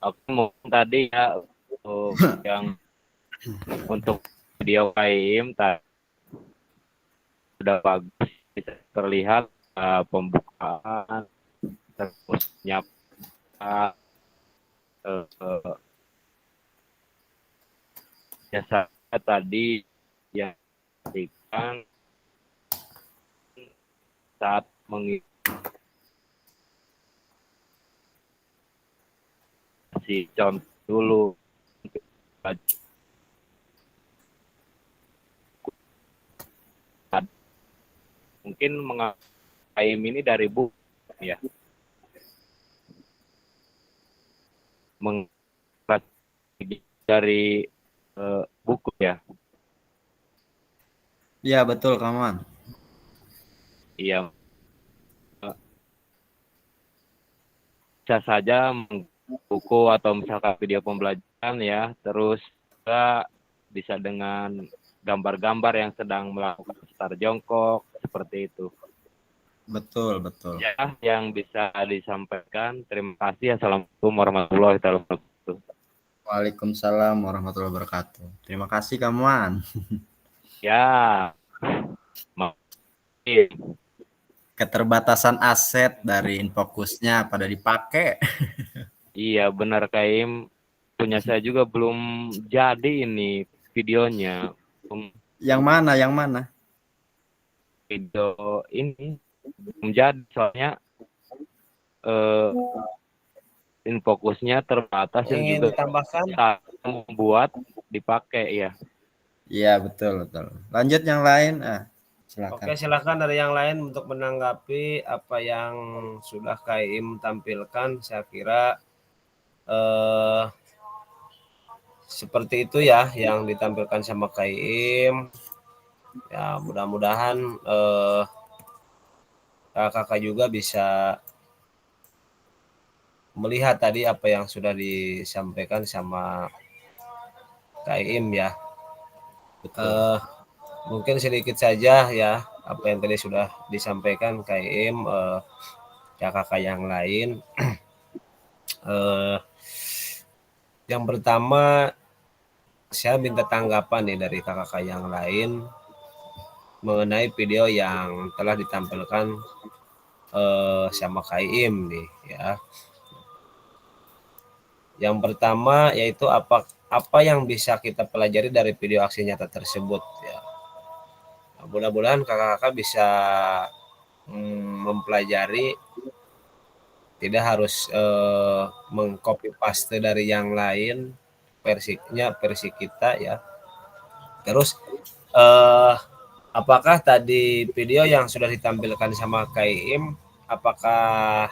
aku mau tadi ya yang untuk video KIM sudah bagus, bisa terlihat pembukaan terus nyapa jasa tadi yang diberikan saat mengisi contoh dulu mungkin mengakai ini dari buku ya dari buku ya. Iya betul Kak Maman. Iya, bisa saja buku atau misalkan video pembelajaran ya, terus juga bisa dengan gambar-gambar yang sedang melakukan start jongkok seperti itu. Betul. Ya, yang bisa disampaikan. Terima kasih. Assalamualaikum warahmatullahi wabarakatuh. Waalaikumsalam warahmatullahi wabarakatuh. Terima kasih Kak Maman. Ya, Keterbatasan aset dari Infokusnya pada dipakai. iya benar Kaim. Punya saya juga belum jadi ini videonya. Yang mana? Video ini belum jadi soalnya Infokusnya terbatas dan Ingin juga ditambahkan? membuat dipakai ya. Iya betul. Lanjut yang lain. Silakan. Oke, silakan dari yang lain untuk menanggapi apa yang sudah KIM tampilkan. Saya kira seperti itu ya yang ditampilkan sama KIM. Ya, mudah-mudahan kakak juga bisa melihat tadi apa yang sudah disampaikan sama KIM ya. Mungkin sedikit saja ya apa yang tadi sudah disampaikan KIM kakak yang lain. Yang pertama saya minta tanggapan nih dari kakak yang lain mengenai video yang telah ditampilkan sama KIM nih ya. Yang pertama yaitu apa yang bisa kita pelajari dari video aksi nyata tersebut ya. Mudah-mudahan kakak-kakak bisa mempelajari, tidak harus mengcopy paste dari yang lain, versi kita ya. Terus apakah tadi video yang sudah ditampilkan sama KIM apakah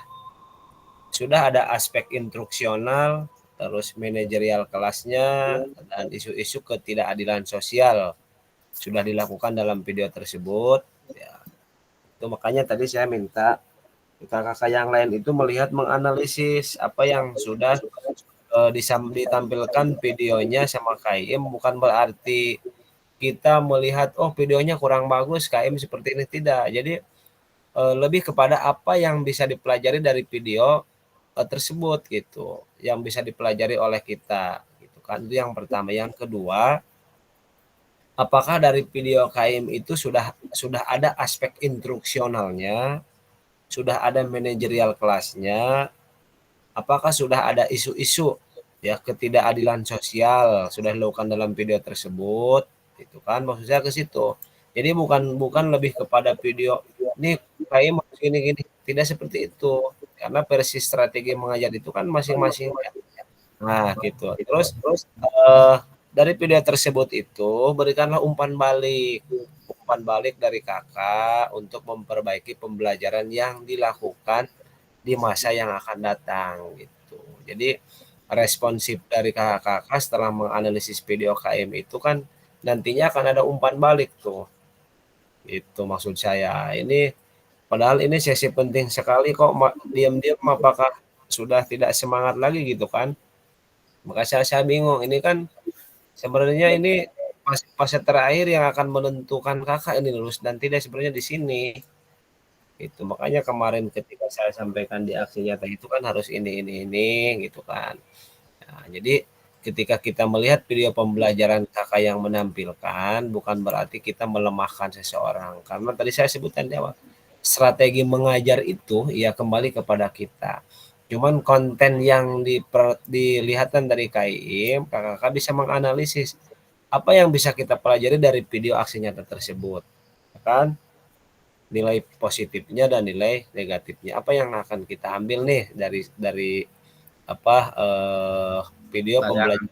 sudah ada aspek instruksional, terus manajerial kelasnya, dan isu-isu ketidakadilan sosial sudah dilakukan dalam video tersebut ya. Itu makanya tadi saya minta kakak-kakak yang lain itu melihat, menganalisis apa yang sudah ditampilkan videonya sama KIM. Bukan berarti kita melihat oh videonya kurang bagus KIM seperti ini, tidak. Jadi lebih kepada apa yang bisa dipelajari dari video tersebut gitu, yang bisa dipelajari oleh kita gitu kan. Itu yang pertama. Yang kedua, apakah dari video KM itu sudah ada aspek instruksionalnya, sudah ada manajerial kelasnya, apakah sudah ada isu-isu ya ketidakadilan sosial sudah dilakukan dalam video tersebut gitu kan, maksud saya ke situ. Jadi bukan lebih kepada video ini KM gini-gini, tidak seperti itu, karena versi strategi mengajar itu kan masing-masing. Nah, gitu. Terus dari video tersebut itu berikanlah umpan balik dari kakak untuk memperbaiki pembelajaran yang dilakukan di masa yang akan datang gitu. Jadi responsif dari kakak-kakak setelah menganalisis video KM itu kan nantinya akan ada umpan balik tuh. Itu maksud saya. Ini padahal ini sesi penting sekali kok diam-diam apakah sudah tidak semangat lagi gitu kan. Maka saya bingung, ini kan sebenarnya ini fase terakhir yang akan menentukan kakak ini lulus dan tidak sebenarnya di sini. Itu makanya kemarin ketika saya sampaikan di aksi nyata itu kan harus ini gitu kan. Nah, jadi ketika kita melihat video pembelajaran kakak yang menampilkan bukan berarti kita melemahkan seseorang, karena tadi saya sebutkan di awal strategi mengajar itu ya kembali kepada kita. Cuman konten yang dilihatkan dari KIM, kakak bisa menganalisis apa yang bisa kita pelajari dari video aksi nyata tersebut, kan? Nilai positifnya dan nilai negatifnya. Apa yang akan kita ambil nih dari video pembelajaran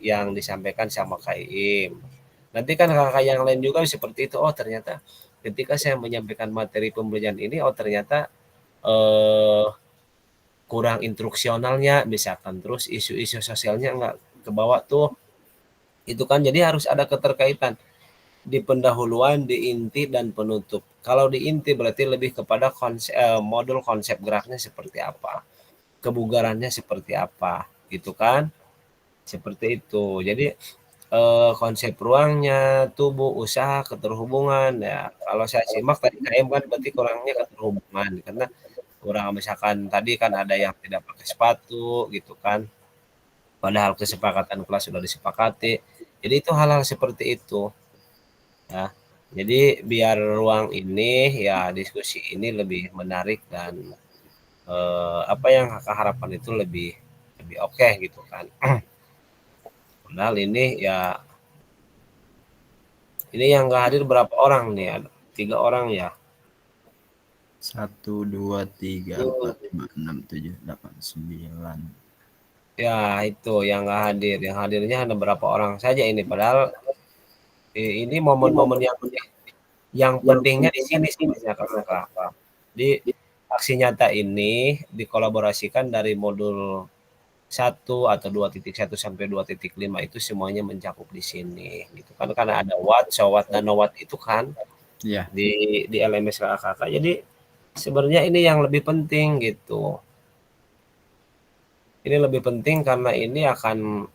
yang disampaikan sama KIM. Nanti kan kakak yang lain juga seperti itu. Oh ternyata ketika saya menyampaikan materi pembelajaran ini, oh ternyata kurang instruksionalnya misalkan, terus isu-isu sosialnya nggak kebawa tuh, itu kan. Jadi harus ada keterkaitan di pendahuluan, di inti dan penutup. Kalau di inti berarti lebih kepada modul konsep geraknya seperti apa, kebugarannya seperti apa gitu kan, seperti itu. Jadi konsep ruangnya, tubuh, usaha, keterhubungan ya. Kalau saya simak tadi KM kan berarti kurangnya keterhubungan, karena kurang misalkan tadi kan ada yang tidak pakai sepatu gitu kan, padahal kesepakatan kelas sudah disepakati. Jadi itu hal-hal seperti itu ya. Jadi biar ruang ini ya diskusi ini lebih menarik dan apa yang kakak harapkan itu lebih oke gitu kan. Padahal ini ya ini yang nggak hadir berapa orang nih, ada 3 orang ya. 1, 2, 3, 4, 5, 6, 7, 8, 9. Ya itu yang nggak hadir, yang hadirnya ada berapa orang saja ini, padahal ini momen-momen yang pentingnya di sini sebenarnya kakak. Di aksi nyata ini dikolaborasikan dari modul 1 atau 2.1 sampai 2.5 itu semuanya mencakup di sini gitu kan, karena ada watt, showwatt dan no watt itu kan Iya. di LMS kakak. Jadi sebenarnya ini yang lebih penting gitu. Ini lebih penting karena ini akan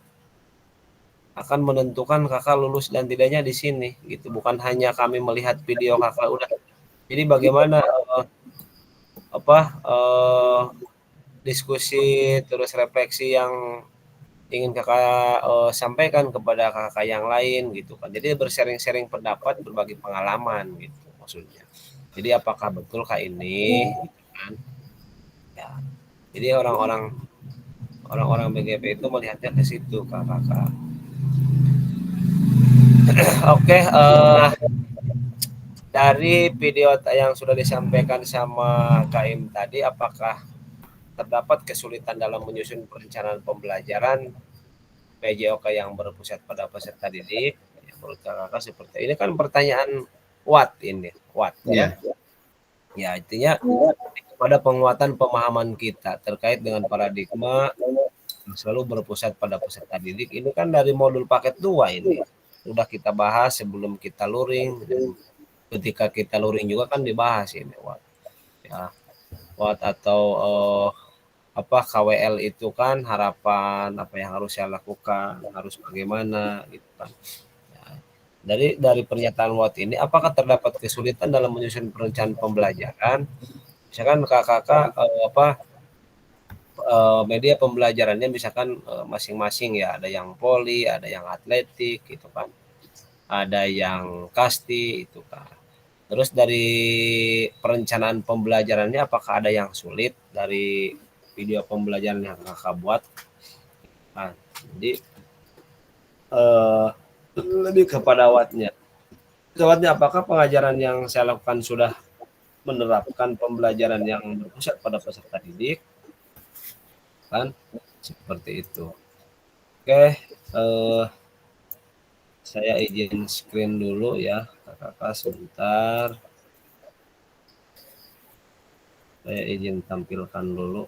menentukan kakak lulus dan tidaknya di sini gitu. Bukan hanya kami melihat video kakak udah. Jadi bagaimana diskusi terus refleksi yang ingin kakak sampaikan kepada kakak yang lain gitu kan. Jadi bersharing-sharing pendapat, berbagi pengalaman gitu maksudnya. Jadi apakah betul kak ini gitu kan? Ya. Jadi orang-orang BGP itu melihatnya ke situ kakak. Oke, dari video yang sudah disampaikan sama KIM tadi, apakah terdapat kesulitan dalam menyusun perencanaan pembelajaran PJOK yang berpusat pada peserta didik? Ya, menurut kakak seperti ini kan pertanyaan watt ya. Ya intinya pada penguatan pemahaman kita terkait dengan paradigma selalu berpusat pada peserta didik. Ini kan dari modul paket 2 ini sudah kita bahas sebelum kita luring, dan ketika kita luring juga kan dibahas ini watt ya. Watt atau KWL itu kan harapan, apa yang harus saya lakukan, harus bagaimana gitu kan ya. dari pernyataan Watt ini, apakah terdapat kesulitan dalam menyusun perencanaan pembelajaran? Misalkan kakak media pembelajarannya misalkan masing-masing ya, ada yang poli, ada yang atletik gitu kan, ada yang kasti itu kan. Terus dari perencanaan pembelajarannya apakah ada yang sulit dari video pembelajaran yang kakak buat? Nah, jadi lebih kepada Wattnya. Apakah pengajaran yang saya lakukan sudah menerapkan pembelajaran yang berpusat pada peserta didik? Kan seperti itu. Oke, saya izin screen dulu ya, kakak sebentar. Saya izin tampilkan dulu.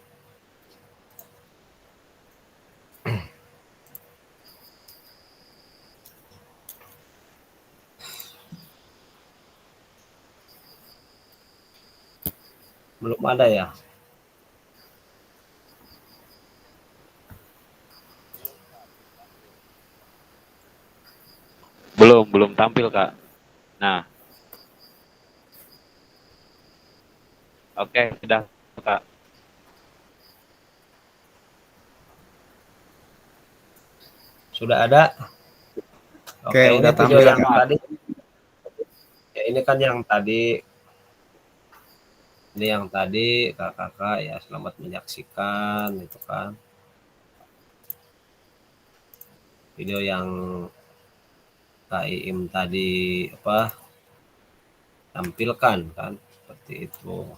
Belum ada ya? Belum tampil, Kak. Nah, oke, sudah, Kak. Sudah ada? Oke, ini udah video tampil. yang tadi. Ya, ini kan yang tadi. Ini yang tadi kakak ya, selamat menyaksikan itu kan. Video yang Kak Iim tadi tampilkan kan, seperti itu.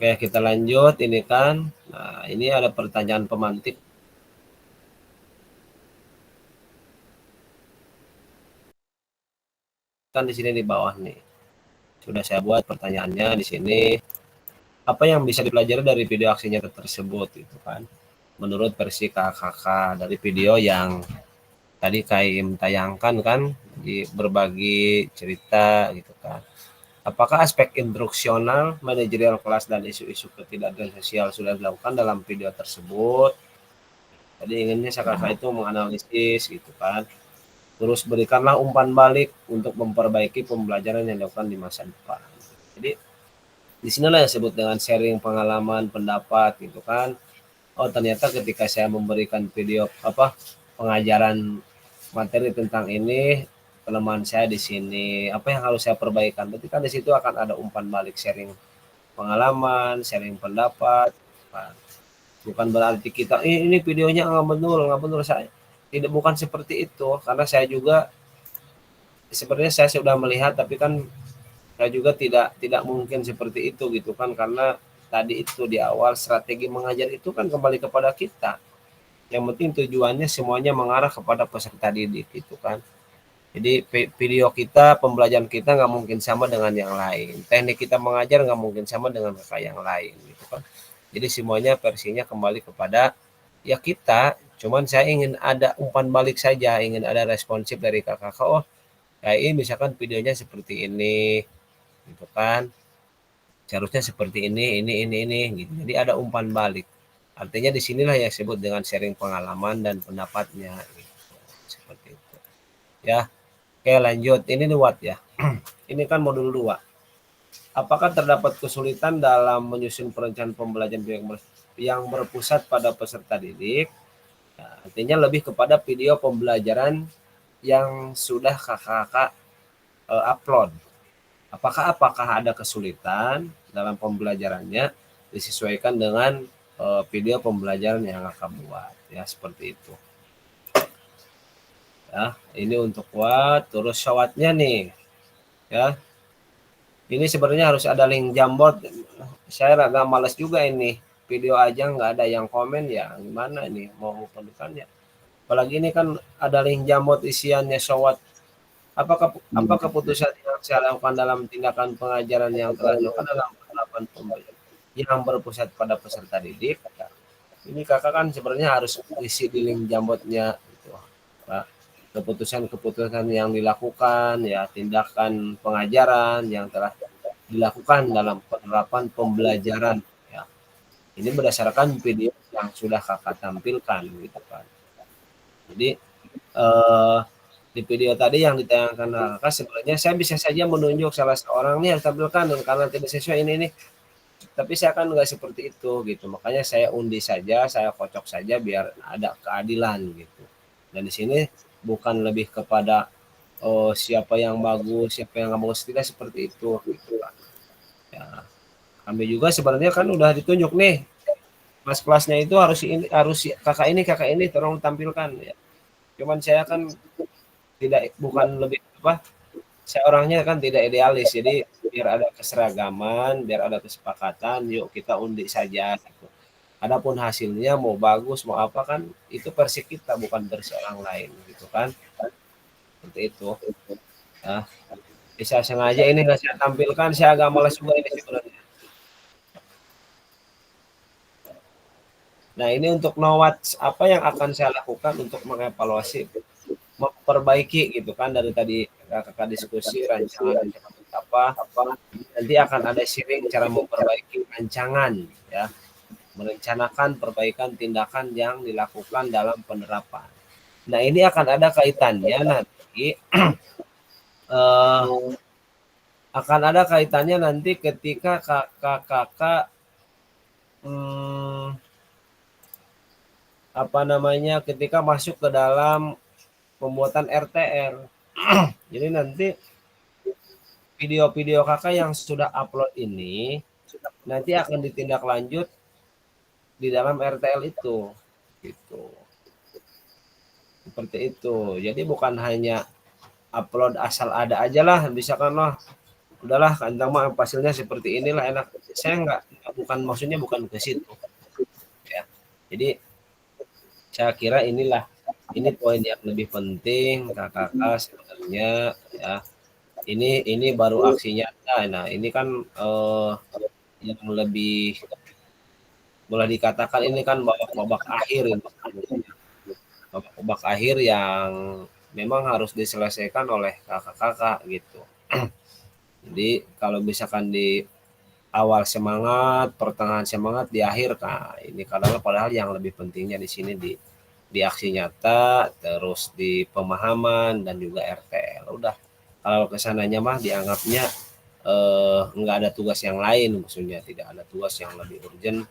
Oke, kita lanjut ini kan. Nah, ini ada pertanyaan pemantik. Kan di sini di bawah nih. Sudah saya buat pertanyaannya di sini. Apa yang bisa dipelajari dari video aksi nyata tersebut itu kan? Menurut versi kakak dari video yang tadi Kaim tayangkan kan, di berbagi cerita gitu kan. Apakah aspek instruksional, manajerial kelas dan isu-isu ketidakadilan sosial sudah dilakukan dalam video tersebut? Jadi inginnya kakak itu menganalisis gitu kan. Terus berikanlah umpan balik untuk memperbaiki pembelajaran yang dilakukan di masa depan. Jadi di sinilah yang disebut dengan sharing pengalaman, pendapat gitu kan. Oh, ternyata ketika saya memberikan video pengajaran materi tentang ini, kelemahan saya di sini, apa yang harus saya perbaikan. Berarti kan di situ akan ada umpan balik, sharing pengalaman, sharing pendapat. Bukan berarti kita ini videonya nggak benar, saya tidak, bukan seperti itu, karena saya juga sebenarnya saya sudah melihat, tapi kan saya juga tidak mungkin seperti itu gitu kan, karena tadi itu di awal strategi mengajar itu kan kembali kepada kita. Yang penting tujuannya semuanya mengarah kepada peserta didik gitu kan. Jadi video kita, pembelajaran kita nggak mungkin sama dengan yang lain. Teknik kita mengajar nggak mungkin sama dengan kakak yang lain gitu kan. Jadi semuanya versinya kembali kepada ya kita. Cuman saya ingin ada umpan balik saja, ingin ada responsif dari kakak. Oh, kayak ini misalkan videonya seperti ini gitu kan, seharusnya seperti ini gitu. Jadi ada umpan balik, artinya disinilah yang disebut dengan sharing pengalaman dan pendapatnya gitu. Seperti itu ya. Oke, lanjut ini Watt ya. Ini kan modul 2. Apakah terdapat kesulitan dalam menyusun perencanaan pembelajaran yang berpusat pada peserta didik? Nah, artinya lebih kepada video pembelajaran yang sudah kakak upload. Apakah ada kesulitan dalam pembelajarannya disesuaikan dengan video pembelajaran yang akan buat ya, seperti itu ya. Ini untuk Watt. Terus Wattnya nih ya, ini sebenarnya harus ada link Jamboard. Saya agak malas juga ini, video aja nggak ada yang komen ya, gimana ini mau pendukannya. Apalagi ini kan ada link Jamboard isiannya Watt. Apa keputusan yang saya lakukan dalam tindakan pengajaran yang telah dilakukan dalam penerapan pembelajaran yang berpusat pada peserta didik? Ini kakak kan sebenarnya harus isi di link Jamboardnya gitu. Nah, keputusan yang dilakukan ya, tindakan pengajaran yang telah dilakukan dalam penerapan pembelajaran ya. Ini berdasarkan video yang sudah kakak tampilkan gitu kan. Jadi di video tadi yang ditayangkan kakak, sebenarnya saya bisa saja menunjuk salah seorang nih yang tampilkan dan karena tidak sesuai ini, tapi saya kan nggak seperti itu gitu. Makanya saya undi saja, saya kocok saja biar ada keadilan gitu. Dan di sini bukan lebih kepada siapa yang bagus, siapa yang nggak bagus, tidak seperti itu gitu kan. Ya, kami juga sebenarnya kan udah ditunjuk nih kelas-kelasnya itu harus kakak ini tolong tampilkan ya. Cuman saya kan bukan lebih apa, saya orangnya kan tidak idealis, jadi biar ada keseragaman, biar ada kesepakatan, yuk kita undi saja gitu. Adapun hasilnya mau bagus mau apa kan itu versi kita bukan versi orang lain gitu kan, seperti itu. Nah, bisa sengaja ini nggak saya tampilkan, saya agak malas juga ini sebenarnya. Nah ini untuk notes apa yang akan saya lakukan untuk mengevaluasi, memperbaiki gitu kan, dari tadi kakak diskusi rancangan apa nanti akan ada sharing cara memperbaiki rancangan ya, merencanakan perbaikan tindakan yang dilakukan dalam penerapan. Nah ini akan ada kaitannya nanti akan ada kaitannya nanti ketika kakak apa namanya ketika masuk ke dalam pembuatan RTL. Jadi nanti video-video kakak yang sudah upload ini nanti akan ditindaklanjut di dalam RTL itu gitu, seperti itu. Jadi bukan hanya upload asal ada aja lah, misalkan lah udahlah kantang mah hasilnya seperti inilah enak, saya bukan maksudnya bukan ke situ ya. Jadi saya kira ini poin yang lebih penting kakak sebenarnya ya. Ini baru aksi nyata. Nah ini kan yang lebih boleh dikatakan ini kan babak akhir ini. Babak akhir yang memang harus diselesaikan oleh kakak-kakak gitu. Jadi kalau misalkan di awal semangat, pertengahan semangat, di akhir, nah ini padahal yang lebih pentingnya di sini di aksi nyata, terus di pemahaman dan juga RTL. Udah kalau kesananya mah dianggapnya nggak ada tugas yang lain, maksudnya tidak ada tugas yang lebih urgent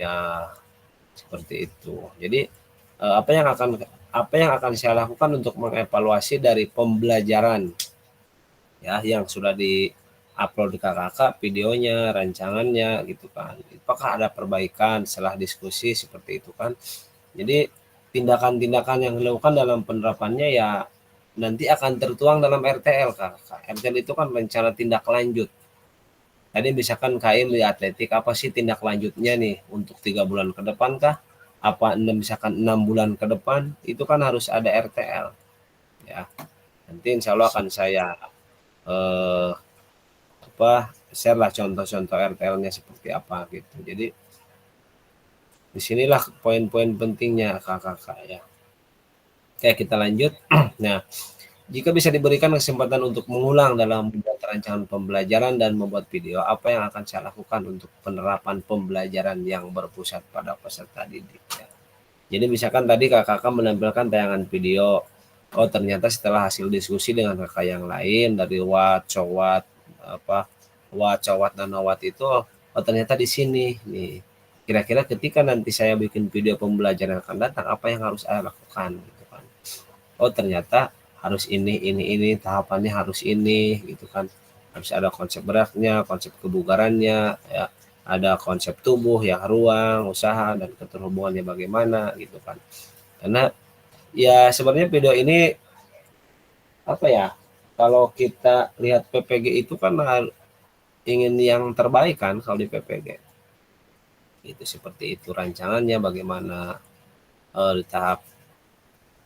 ya, seperti itu. Jadi apa yang akan saya lakukan untuk mengevaluasi dari pembelajaran ya yang sudah di upload di kakak videonya, rancangannya gitu kan, apakah ada perbaikan setelah diskusi seperti itu kan. Jadi tindakan-tindakan yang dilakukan dalam penerapannya ya nanti akan tertuang dalam RTL kakak. RTL itu kan rencana tindak lanjut. Tadi misalkan KM di atletik, apa sih tindak lanjutnya nih untuk 3 bulan ke depan kah? Apa misalkan 6 bulan ke depan, itu kan harus ada RTL ya. Nanti insya Allah akan saya share lah contoh-contoh RTL-nya seperti apa gitu. Jadi disinilah poin-poin pentingnya kakak ya. Oke kita lanjut. Nah jika bisa diberikan kesempatan untuk mengulang dalam membuat rancangan pembelajaran dan membuat video, apa yang akan saya lakukan untuk penerapan pembelajaran yang berpusat pada peserta didik ya. Jadi misalkan tadi kakak menampilkan tayangan video, oh ternyata setelah hasil diskusi dengan kakak yang lain dari Cowat dan Nawat itu, oh ternyata di sini nih. Kira-kira ketika nanti saya bikin video pembelajaran akan datang, apa yang harus saya lakukan gitu kan. Oh ternyata harus ini tahapannya harus ini gitu kan. Harus ada konsep beratnya, konsep kebugarannya ya, ada konsep tubuh yang ruang, usaha dan keterhubungannya bagaimana gitu kan. Karena ya sebenarnya video ini apa ya, kalau kita lihat PPG itu kan ingin yang terbaik kan kalau di PPG. Itu seperti itu rancangannya bagaimana di tahap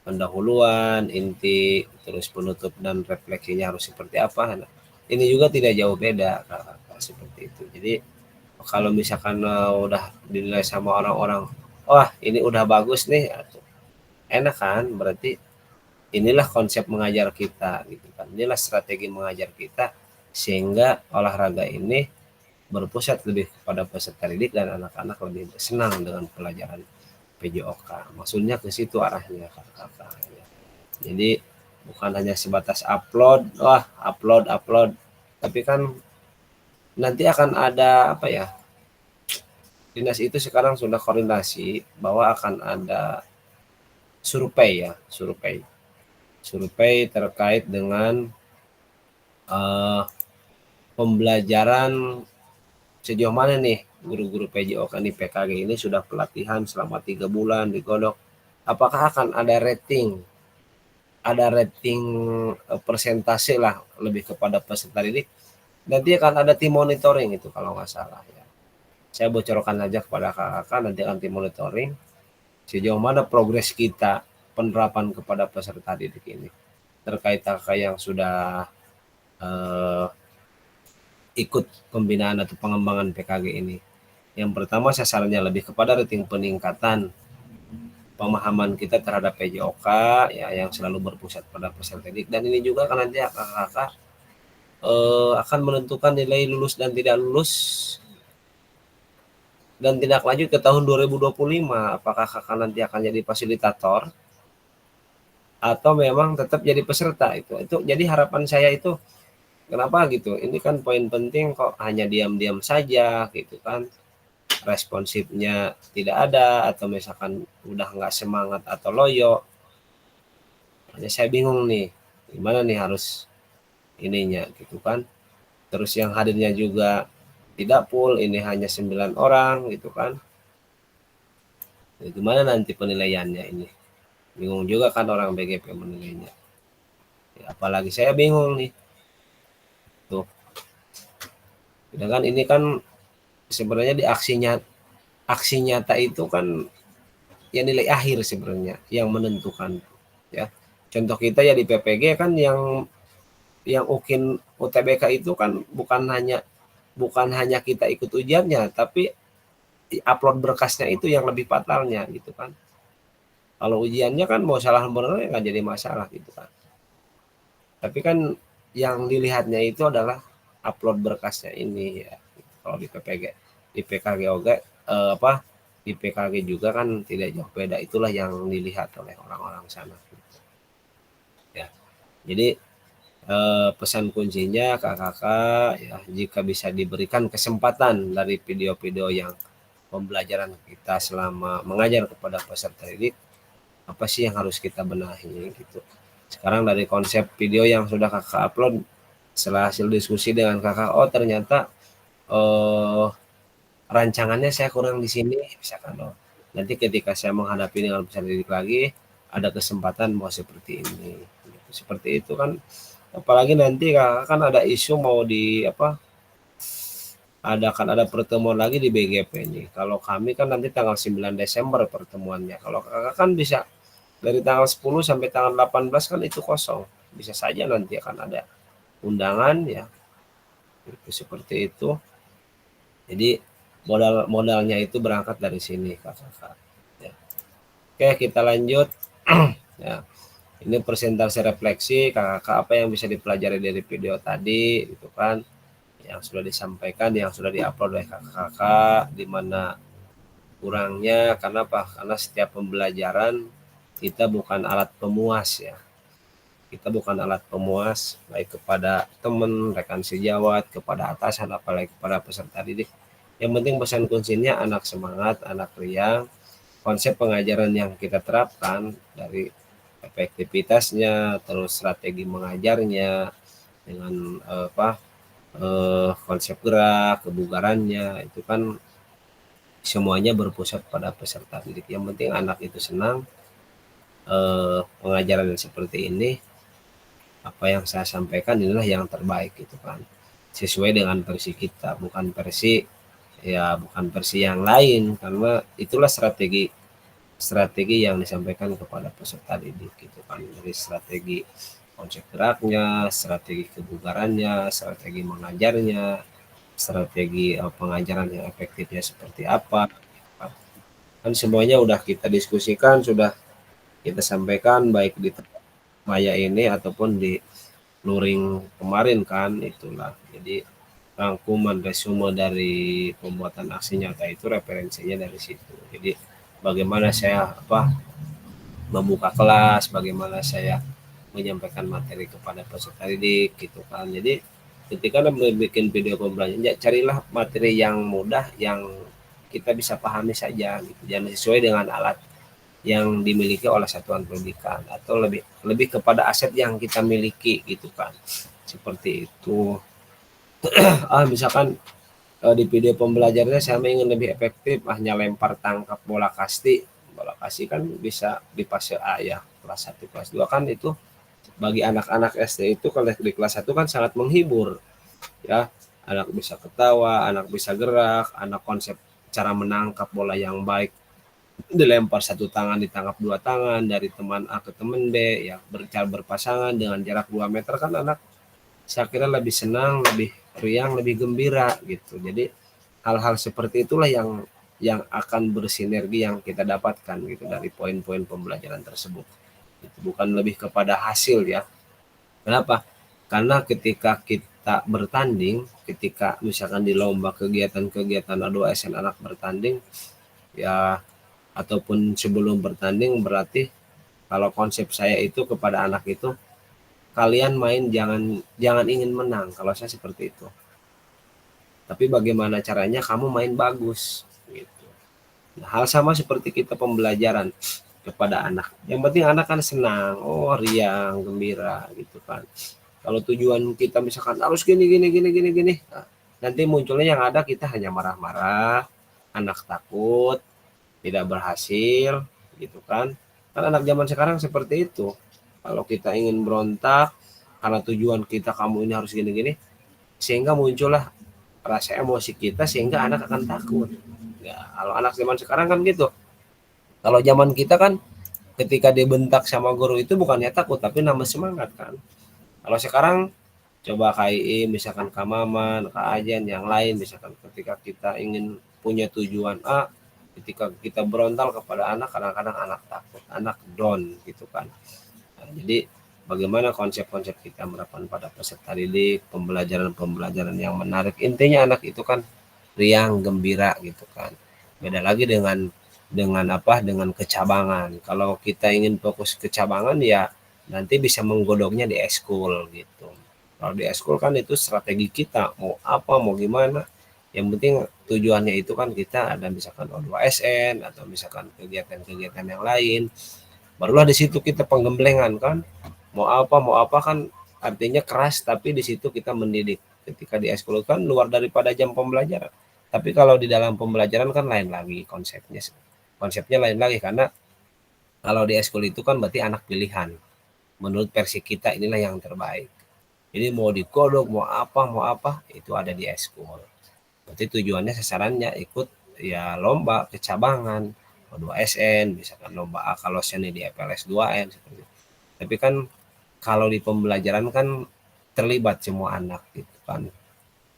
pendahuluan, inti, terus penutup dan refleksinya harus seperti apa. Nah, ini juga tidak jauh beda seperti itu. Jadi kalau misalkan udah dinilai sama orang-orang, wah ini udah bagus nih, enak kan, berarti inilah konsep mengajar kita gitu kan. Inilah strategi mengajar kita sehingga olahraga ini berpusat lebih kepada peserta didik dan anak-anak lebih senang dengan pelajaran PJOK. Maksudnya ke situ arahnya kakak. Jadi bukan hanya sebatas upload, upload, tapi kan nanti akan ada apa ya, dinas itu sekarang sudah koordinasi bahwa akan ada survei terkait dengan pembelajaran sejauh mana nih guru-guru PJOK di PKG ini sudah pelatihan selama 3 bulan di Godok. Apakah akan ada rating persentase lah lebih kepada peserta didik. Nanti akan ada tim monitoring itu kalau nggak salah ya. Saya bocorkan aja kepada kakak, nanti akan tim monitoring sejauh mana progres kita penerapan kepada peserta didik ini terkait kakak yang sudah ikut pembinaan atau pengembangan PKG ini. Yang pertama sasarannya lebih kepada rating peningkatan pemahaman kita terhadap PJOK ya, yang selalu berpusat pada peserta didik, dan ini juga kan nanti kakak akan menentukan nilai lulus dan tidak lulus dan tindak lanjut ke tahun 2025. Apakah kakak nanti akan jadi fasilitator atau memang tetap jadi peserta. Itu jadi harapan saya itu, kenapa gitu, ini kan poin penting, kok hanya diam-diam saja gitu kan, responsifnya tidak ada, atau misalkan udah nggak semangat atau loyo. Hanya saya bingung nih gimana nih harus ininya gitu kan. Terus yang hadirnya juga tidak full, ini hanya 9 orang gitu kan. Gimana nanti penilaiannya ini, bingung juga kan orang BGP menilainya ya, apalagi saya bingung nih tuh. Sedangkan ini kan sebenarnya di aksi nyata itu kan ya nilai akhir sebenarnya yang menentukan ya. Contoh kita ya di PPG kan yang UTBK itu kan bukan hanya kita ikut ujiannya, tapi upload berkasnya itu yang lebih fatalnya gitu kan. Kalau ujiannya kan mau salah benar ya nggak jadi masalah gitu kan. Tapi kan yang dilihatnya itu adalah upload berkasnya ini ya. Kalau di PPG, di PKG di PKG juga kan tidak jauh beda. Itulah yang dilihat oleh orang-orang sana. Ya, jadi pesan kuncinya kakak ya, jika bisa diberikan kesempatan dari video-video yang pembelajaran kita selama mengajar kepada peserta didik, apa sih yang harus kita benahi gitu. Sekarang dari konsep video yang sudah kakak upload, setelah hasil diskusi dengan kakak, oh ternyata rancangannya saya kurang di sini, misalkan nanti ketika saya menghadapi dengan peserta didik lagi, ada kesempatan mau seperti ini, seperti itu kan. Apalagi nanti kakak kan ada isu mau akan ada pertemuan lagi di BGP ini. Kalau kami kan nanti tanggal 9 Desember pertemuannya. Kalau kakak kan bisa dari tanggal 10 sampai tanggal 18 kan itu kosong. Bisa saja nanti akan ada undangan ya. Itu seperti itu. Jadi modalnya itu berangkat dari sini kakak. Ya. Oke, kita lanjut. Ya. Ini presentasi refleksi kakak, apa yang bisa dipelajari dari video tadi itu kan, yang sudah disampaikan, yang sudah diupload oleh kakak-kakak, di mana kurangnya, karena apa? Karena setiap pembelajaran kita bukan alat pemuas ya. Kita bukan alat pemuas baik kepada teman, rekan sejawat, kepada atasan, apalagi kepada peserta didik. Yang penting pesan kuncinya anak semangat, anak riang. Konsep pengajaran yang kita terapkan dari efektivitasnya, terus strategi mengajarnya dengan konsep gerak, kebugarannya, itu kan semuanya berpusat pada peserta didik. Yang penting anak itu senang. Pengajaran seperti ini, apa yang saya sampaikan inilah yang terbaik gitu kan, sesuai dengan versi kita, bukan versi yang lain, karena itulah strategi yang disampaikan kepada peserta didik gitu kan, dari strategi konsep geraknya, strategi kebugarannya, strategi mengajarnya, strategi pengajaran yang efektifnya seperti apa kan, semuanya udah kita diskusikan, sudah kita sampaikan baik di Maya ini ataupun di luring kemarin kan. Itulah jadi rangkuman resume dari pembuatan aksi nyata itu, referensinya dari situ. Jadi bagaimana saya membuka kelas, bagaimana saya menyampaikan materi kepada peserta didik gitu kan. Jadi ketika membuat video pembelajaran, ya carilah materi yang mudah yang kita bisa pahami saja gitu. Jangan sesuai dengan alat yang dimiliki oleh satuan pendidikan atau lebih kepada aset yang kita miliki gitu kan. Seperti itu. Misalkan di video pembelajarannya saya ingin lebih efektif, hanya lempar tangkap bola kasti kan bisa di fase A ya, kelas 1 kelas 2 kan itu bagi anak-anak SD itu kalau di kelas 1 kan sangat menghibur ya, anak bisa ketawa, anak bisa gerak, anak konsep cara menangkap bola yang baik, dilempar satu tangan ditangkap dua tangan, dari teman A ke teman B ya, berpasangan dengan jarak 2 meter kan anak saya kira lebih senang, lebih riang, lebih gembira gitu. Jadi hal-hal seperti itulah yang akan bersinergi yang kita dapatkan gitu dari poin-poin pembelajaran tersebut. Itu bukan lebih kepada hasil ya. Kenapa? Karena ketika kita bertanding, ketika misalkan di lomba kegiatan-kegiatan A2SN anak bertanding ya, ataupun sebelum bertanding, berarti kalau konsep saya itu kepada anak itu, kalian main jangan ingin menang, kalau saya seperti itu. Tapi bagaimana caranya kamu main bagus gitu. Nah, hal sama seperti kita pembelajaran kepada anak. Yang penting anak kan senang, riang, gembira gitu kan. Kalau tujuan kita misalkan harus gini, nah, nanti munculnya yang ada kita hanya marah-marah, anak takut, tidak berhasil gitu kan. Kan anak zaman sekarang seperti itu. Kalau kita ingin berontak karena tujuan kita kamu ini harus gini-gini, sehingga muncullah rasa emosi kita sehingga anak akan takut. Ya, kalau anak zaman sekarang kan gitu. Kalau zaman kita kan ketika dibentak sama guru itu bukannya takut tapi nambah semangat kan. Kalau sekarang coba KII misalkan Kamaman, Kaajan yang lain misalkan ketika kita ingin punya tujuan A, ketika kita berontal kepada anak, kadang-kadang anak takut, anak down gitu kan. Nah, jadi bagaimana konsep-konsep kita menerapkan pada peserta didik, pembelajaran yang menarik. Intinya anak itu kan riang, gembira gitu kan. Beda lagi dengan kecabangan. Kalau kita ingin fokus kecabangan ya nanti bisa menggodoknya di eskul gitu. Kalau di eskul kan itu strategi kita, mau apa, mau gimana. Yang penting tujuannya itu kan kita ada misalkan O2SN atau misalkan kegiatan-kegiatan yang lain. Barulah di situ kita penggemblengan kan. Mau apa kan artinya keras, tapi di situ kita mendidik. Ketika di eskul kan luar daripada jam pembelajaran. Tapi kalau di dalam pembelajaran kan lain lagi konsepnya. Konsepnya lain lagi karena kalau di eskul itu kan berarti anak pilihan. Menurut versi kita inilah yang terbaik. Jadi mau dikodok, mau apa itu ada di eskul. Berarti tujuannya sasarannya ikut ya lomba kecabangan O2SN, misalkan lomba A kalau seni di FLS 2N seperti itu. Tapi kan kalau di pembelajaran kan terlibat semua anak gitu kan.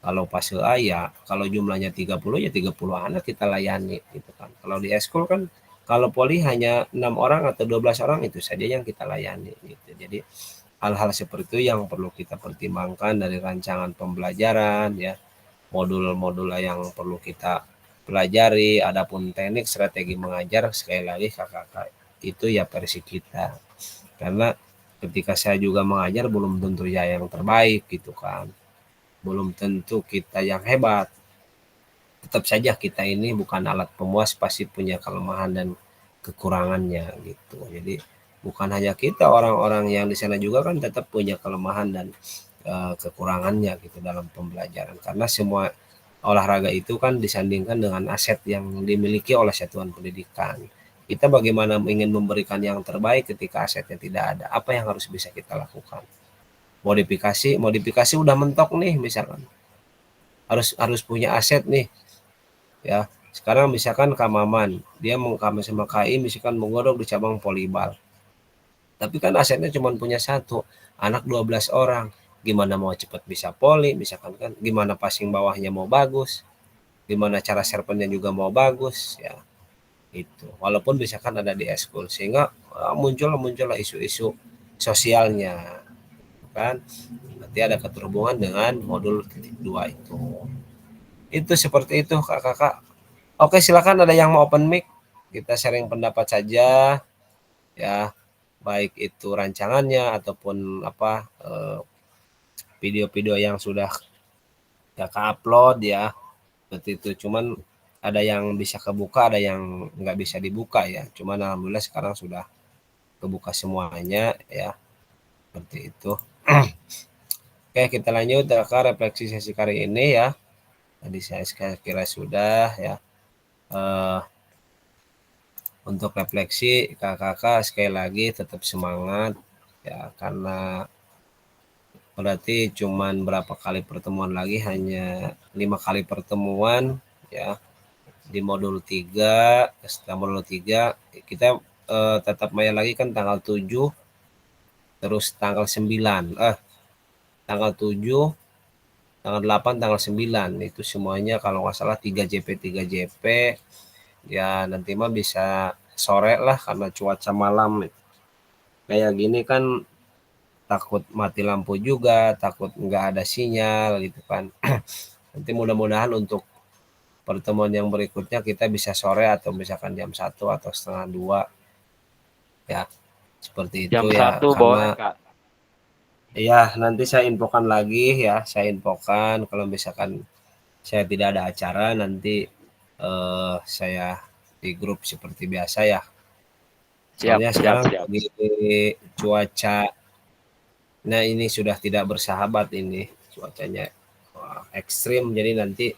Kalau fase A ya kalau jumlahnya 30 ya 30 anak kita layani gitu kan. Kalau di eskul kan kalau poli hanya 6 orang atau 12 orang itu saja yang kita layani gitu. Jadi hal-hal seperti itu yang perlu kita pertimbangkan dari rancangan pembelajaran ya. Modul-modul yang perlu kita pelajari, adapun teknik strategi mengajar sekali lagi kakak itu ya versi kita. Karena ketika saya juga mengajar belum tentu ya yang terbaik gitu kan. Belum tentu kita yang hebat. Tetap saja kita ini bukan alat pemuas, pasti punya kelemahan dan kekurangannya gitu. Jadi bukan hanya kita, orang-orang yang di sana juga kan tetap punya kelemahan dan kekurangannya gitu dalam pembelajaran. Karena semua olahraga itu kan disandingkan dengan aset yang dimiliki oleh satuan pendidikan. Kita bagaimana ingin memberikan yang terbaik ketika asetnya tidak ada. Apa yang harus bisa kita lakukan? Modifikasi udah mentok nih misalkan. Harus punya aset nih. Ya, sekarang misalkan Kamaman, dia sama KI misalkan menggodok di cabang volleyball. Tapi kan asetnya cuma punya satu, anak 12 orang. Gimana mau cepat bisa poli, misalkan kan, gimana passing bawahnya mau bagus, gimana cara servennya juga mau bagus, ya itu. Walaupun misalkan ada di eskul, sehingga muncullah isu-isu sosialnya, kan? Nanti ada keterhubungan dengan modul 2 itu. Itu seperti itu kakak. Oke, silakan ada yang mau open mic, kita sharing pendapat saja, ya. baik itu rancangannya ataupun apa video-video yang sudah kakak upload ya, seperti itu. Cuman ada yang bisa kebuka, ada yang nggak bisa dibuka ya. Cuman alhamdulillah sekarang sudah kebuka semuanya ya, seperti itu. Oke, kita lanjut ke refleksi sesi kali ini ya. Tadi saya kira sudah ya. Untuk refleksi kakak sekali lagi tetap semangat ya, karena berarti cuman berapa kali pertemuan lagi, hanya 5 kali pertemuan ya di modul 3. Setelah modul 3 kita tetap main lagi kan tanggal 7, terus tanggal 9, tanggal 7, tanggal 8, tanggal 9 itu semuanya kalau nggak salah 3JP ya. Nanti mah bisa sore lah karena cuaca malam kayak gini kan, takut mati lampu juga, takut nggak ada sinyal gitu kan. Nanti mudah-mudahan untuk pertemuan yang berikutnya kita bisa sore atau misalkan jam 1 atau setengah 2 ya, seperti itu Jam ya. 1 boleh, Karena Kak. ya nanti saya infokan lagi ya, saya infokan kalau misalkan saya tidak ada acara, nanti saya di grup seperti biasa ya. Soalnya sekarang lagi cuaca, nah ini sudah tidak bersahabat ini cuacanya ekstrim, jadi nanti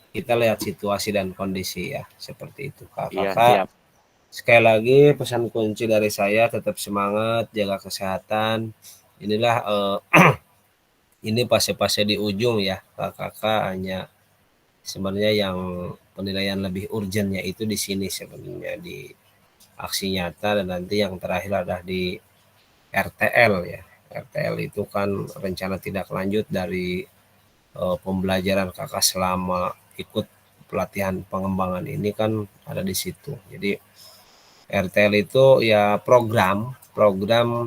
kita lihat situasi dan kondisi ya, seperti itu kakak. Sekali lagi pesan kunci dari saya, tetap semangat, jaga kesehatan. Inilah ini fase-fase di ujung ya kakak, hanya sebenarnya yang penilaian lebih urgentnya itu di sini sebenarnya, di aksi nyata, dan nanti yang terakhir adalah di RTL ya. RTL itu kan rencana tindak lanjut dari pembelajaran kakak selama ikut pelatihan pengembangan ini kan ada di situ. Jadi RTL itu ya program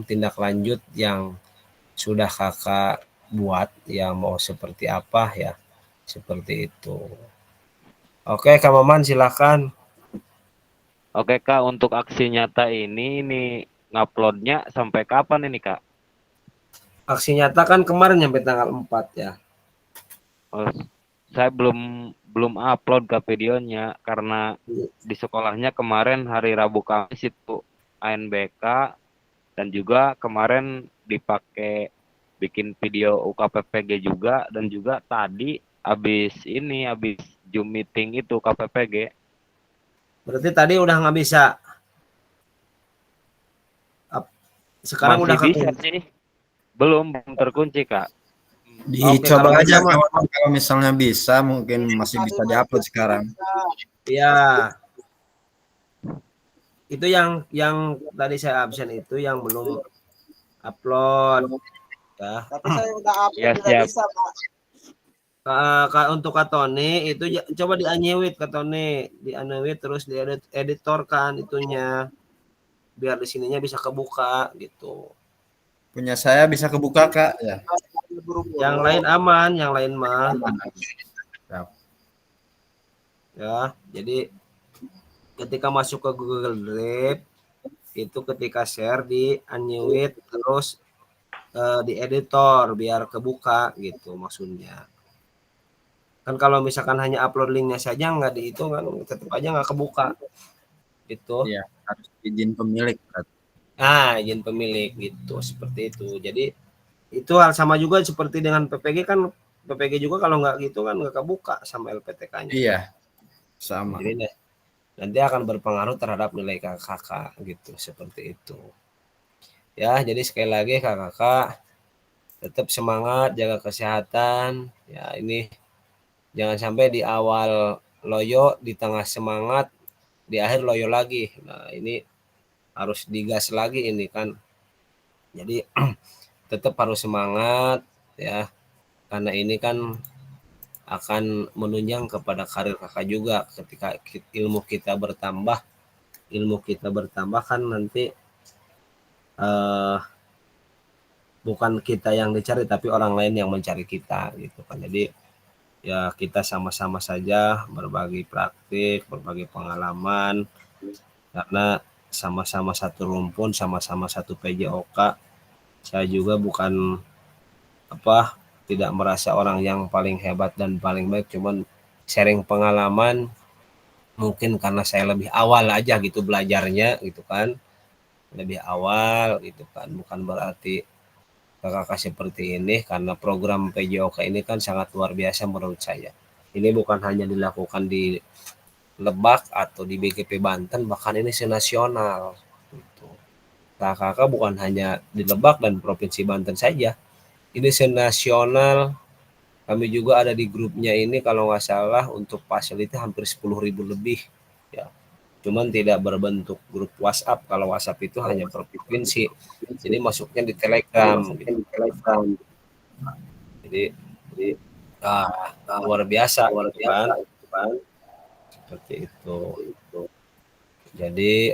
tindak lanjut yang sudah kakak buat ya, mau seperti apa ya, seperti itu. Oke Kak Maman silakan. Oke Kak, untuk aksi nyata ini nguploadnya sampai kapan ini Kak? Aksi nyata kan kemarin sampai tanggal 4 ya. Oh, saya belum upload ke videonya karena di sekolahnya kemarin hari Rabu Kamis itu ANBK, dan juga kemarin dipakai bikin video UKPPG juga, dan juga tadi habis Zoom meeting itu KPPG. Berarti tadi udah nggak bisa. Sekarang Masih udah bisa sih. Belum terkunci Kak. Dicoba Oke, aja kalau misalnya bisa, mungkin masih bisa diupload sekarang. Ya. Itu yang tadi saya absen itu yang belum upload ya. Tapi saya udah upload, Ya, udah siap. bisa, Pak. Untuk Kak Tony itu coba di-unmute Kak Tony, di-unmute terus dieditorkan itunya biar di sininya bisa kebuka gitu. Punya saya bisa kebuka Kak ya. Yang lain aman, yang lain mah. Ya, jadi ketika masuk ke Google Drive itu ketika share di unmute terus di editor biar kebuka gitu maksudnya. Kan kalau misalkan hanya upload linknya saja nggak dihitung kan, tetap aja nggak kebuka gitu. Iya, harus izin pemilik. Izin pemilik gitu, seperti itu. Jadi itu hal sama juga seperti dengan PPG kan, PPG juga kalau nggak gitu kan nggak kebuka sama LPTK-nya. Iya, sama. Jadi nanti akan berpengaruh terhadap nilai kakak gitu, seperti itu. Ya, jadi sekali lagi kakak tetap semangat, jaga kesehatan. Ya, ini jangan sampai di awal loyo, di tengah semangat, di akhir loyo lagi. Nah, ini harus digas lagi ini kan. Jadi tetap harus semangat ya. Karena ini kan akan menunjang kepada karir kakak juga. Ketika ilmu kita bertambah kan nanti bukan kita yang dicari tapi orang lain yang mencari kita gitu kan. Jadi ya kita sama-sama saja berbagi praktik, berbagi pengalaman, karena sama-sama satu rumpun, sama-sama satu PJOK. Saya juga bukan tidak merasa orang yang paling hebat dan paling baik, cuman sharing pengalaman. Mungkin karena saya lebih awal aja gitu belajarnya gitu kan, lebih awal gitu kan, bukan berarti kakak seperti ini, karena program PJOK ini kan sangat luar biasa menurut saya. Ini bukan hanya dilakukan di Lebak atau di BGP Banten, bahkan ini senasional gitu. Kakak bukan hanya di Lebak dan Provinsi Banten saja, ini senasional. Kami juga ada di grupnya ini kalau nggak salah untuk fasilitas hampir 10.000 lebih ya. Cuman tidak berbentuk grup WhatsApp. Kalau WhatsApp itu hanya per provinsi. Jadi masuknya di Telegram gitu. Jadi luar biasa gitu kan. Seperti itu. Jadi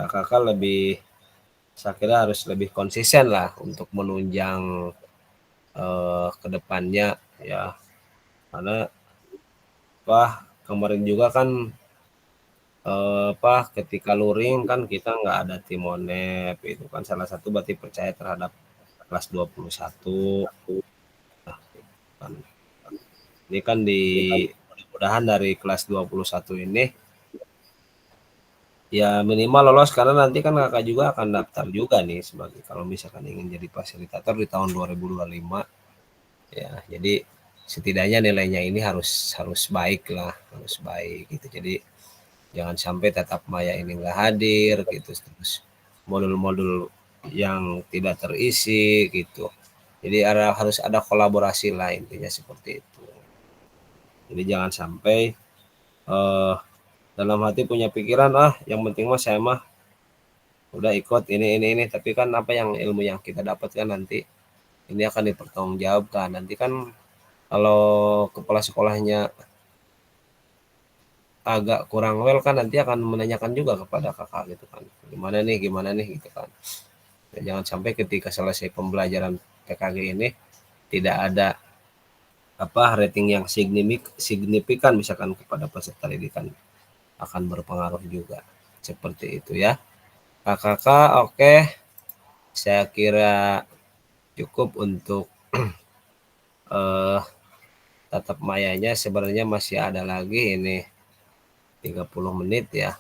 kakak lebih, saya kira harus lebih konsisten lah untuk menunjang ke depannya ya, karena kemarin juga kan ketika luring kan kita nggak ada timonep, itu kan salah satu berarti percaya terhadap kelas 21. Nah, kan ini kan mudah-mudahan dari kelas 21 ini ya minimal lolos, karena nanti kan kakak juga akan daftar juga nih sebagai kalau misalkan ingin jadi fasilitator di tahun 2025 ya. Jadi setidaknya nilainya ini harus baik lah, harus baik gitu. Jadi jangan sampai tatap maya ini nggak hadir gitu, terus modul-modul yang tidak terisi gitu. Jadi harus ada kolaborasi lah, intinya seperti itu. Jadi jangan sampai dalam hati punya pikiran yang penting mah saya mah udah ikut ini, tapi kan apa yang ilmu yang kita dapatkan nanti ini akan dipertanggungjawabkan. Nanti kan kalau kepala sekolahnya agak kurang well kan nanti akan menanyakan juga kepada kakak gitu kan, gimana nih gitu kan. Ya, jangan sampai ketika selesai pembelajaran PKG ini tidak ada rating yang signifikan misalkan kepada peserta didikan, akan berpengaruh juga. Seperti itu ya kakak. Oke, saya kira cukup untuk tatap mayanya. Sebenarnya masih ada lagi ini 30 menit ya.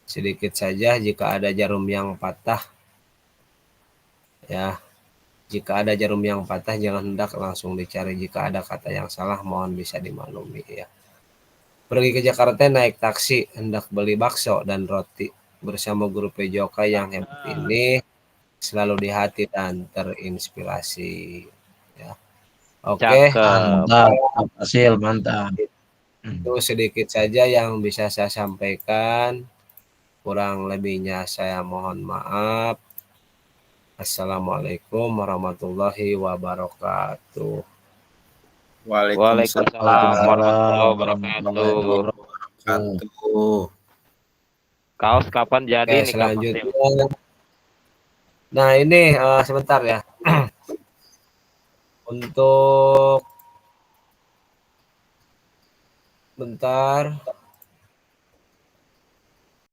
Sedikit saja, jika ada jarum yang patah ya, jika ada jarum yang patah jangan hendak langsung dicari, jika ada kata yang salah mohon bisa dimaklumi ya. Pergi ke Jakarta naik taksi, hendak beli bakso dan roti, bersama guru PJOK yang hebat ini selalu di hati dan terinspirasi ya. Oke, Mantap, hasil mantap. itu sedikit saja yang bisa saya sampaikan. Kurang lebihnya saya mohon maaf. Assalamualaikum warahmatullahi wabarakatuh. Waalaikumsalam warahmatullahi wabarakatuh. Kaos kapan jadi nih selanjutnya. Nah ini sebentar ya. Untuk bentar.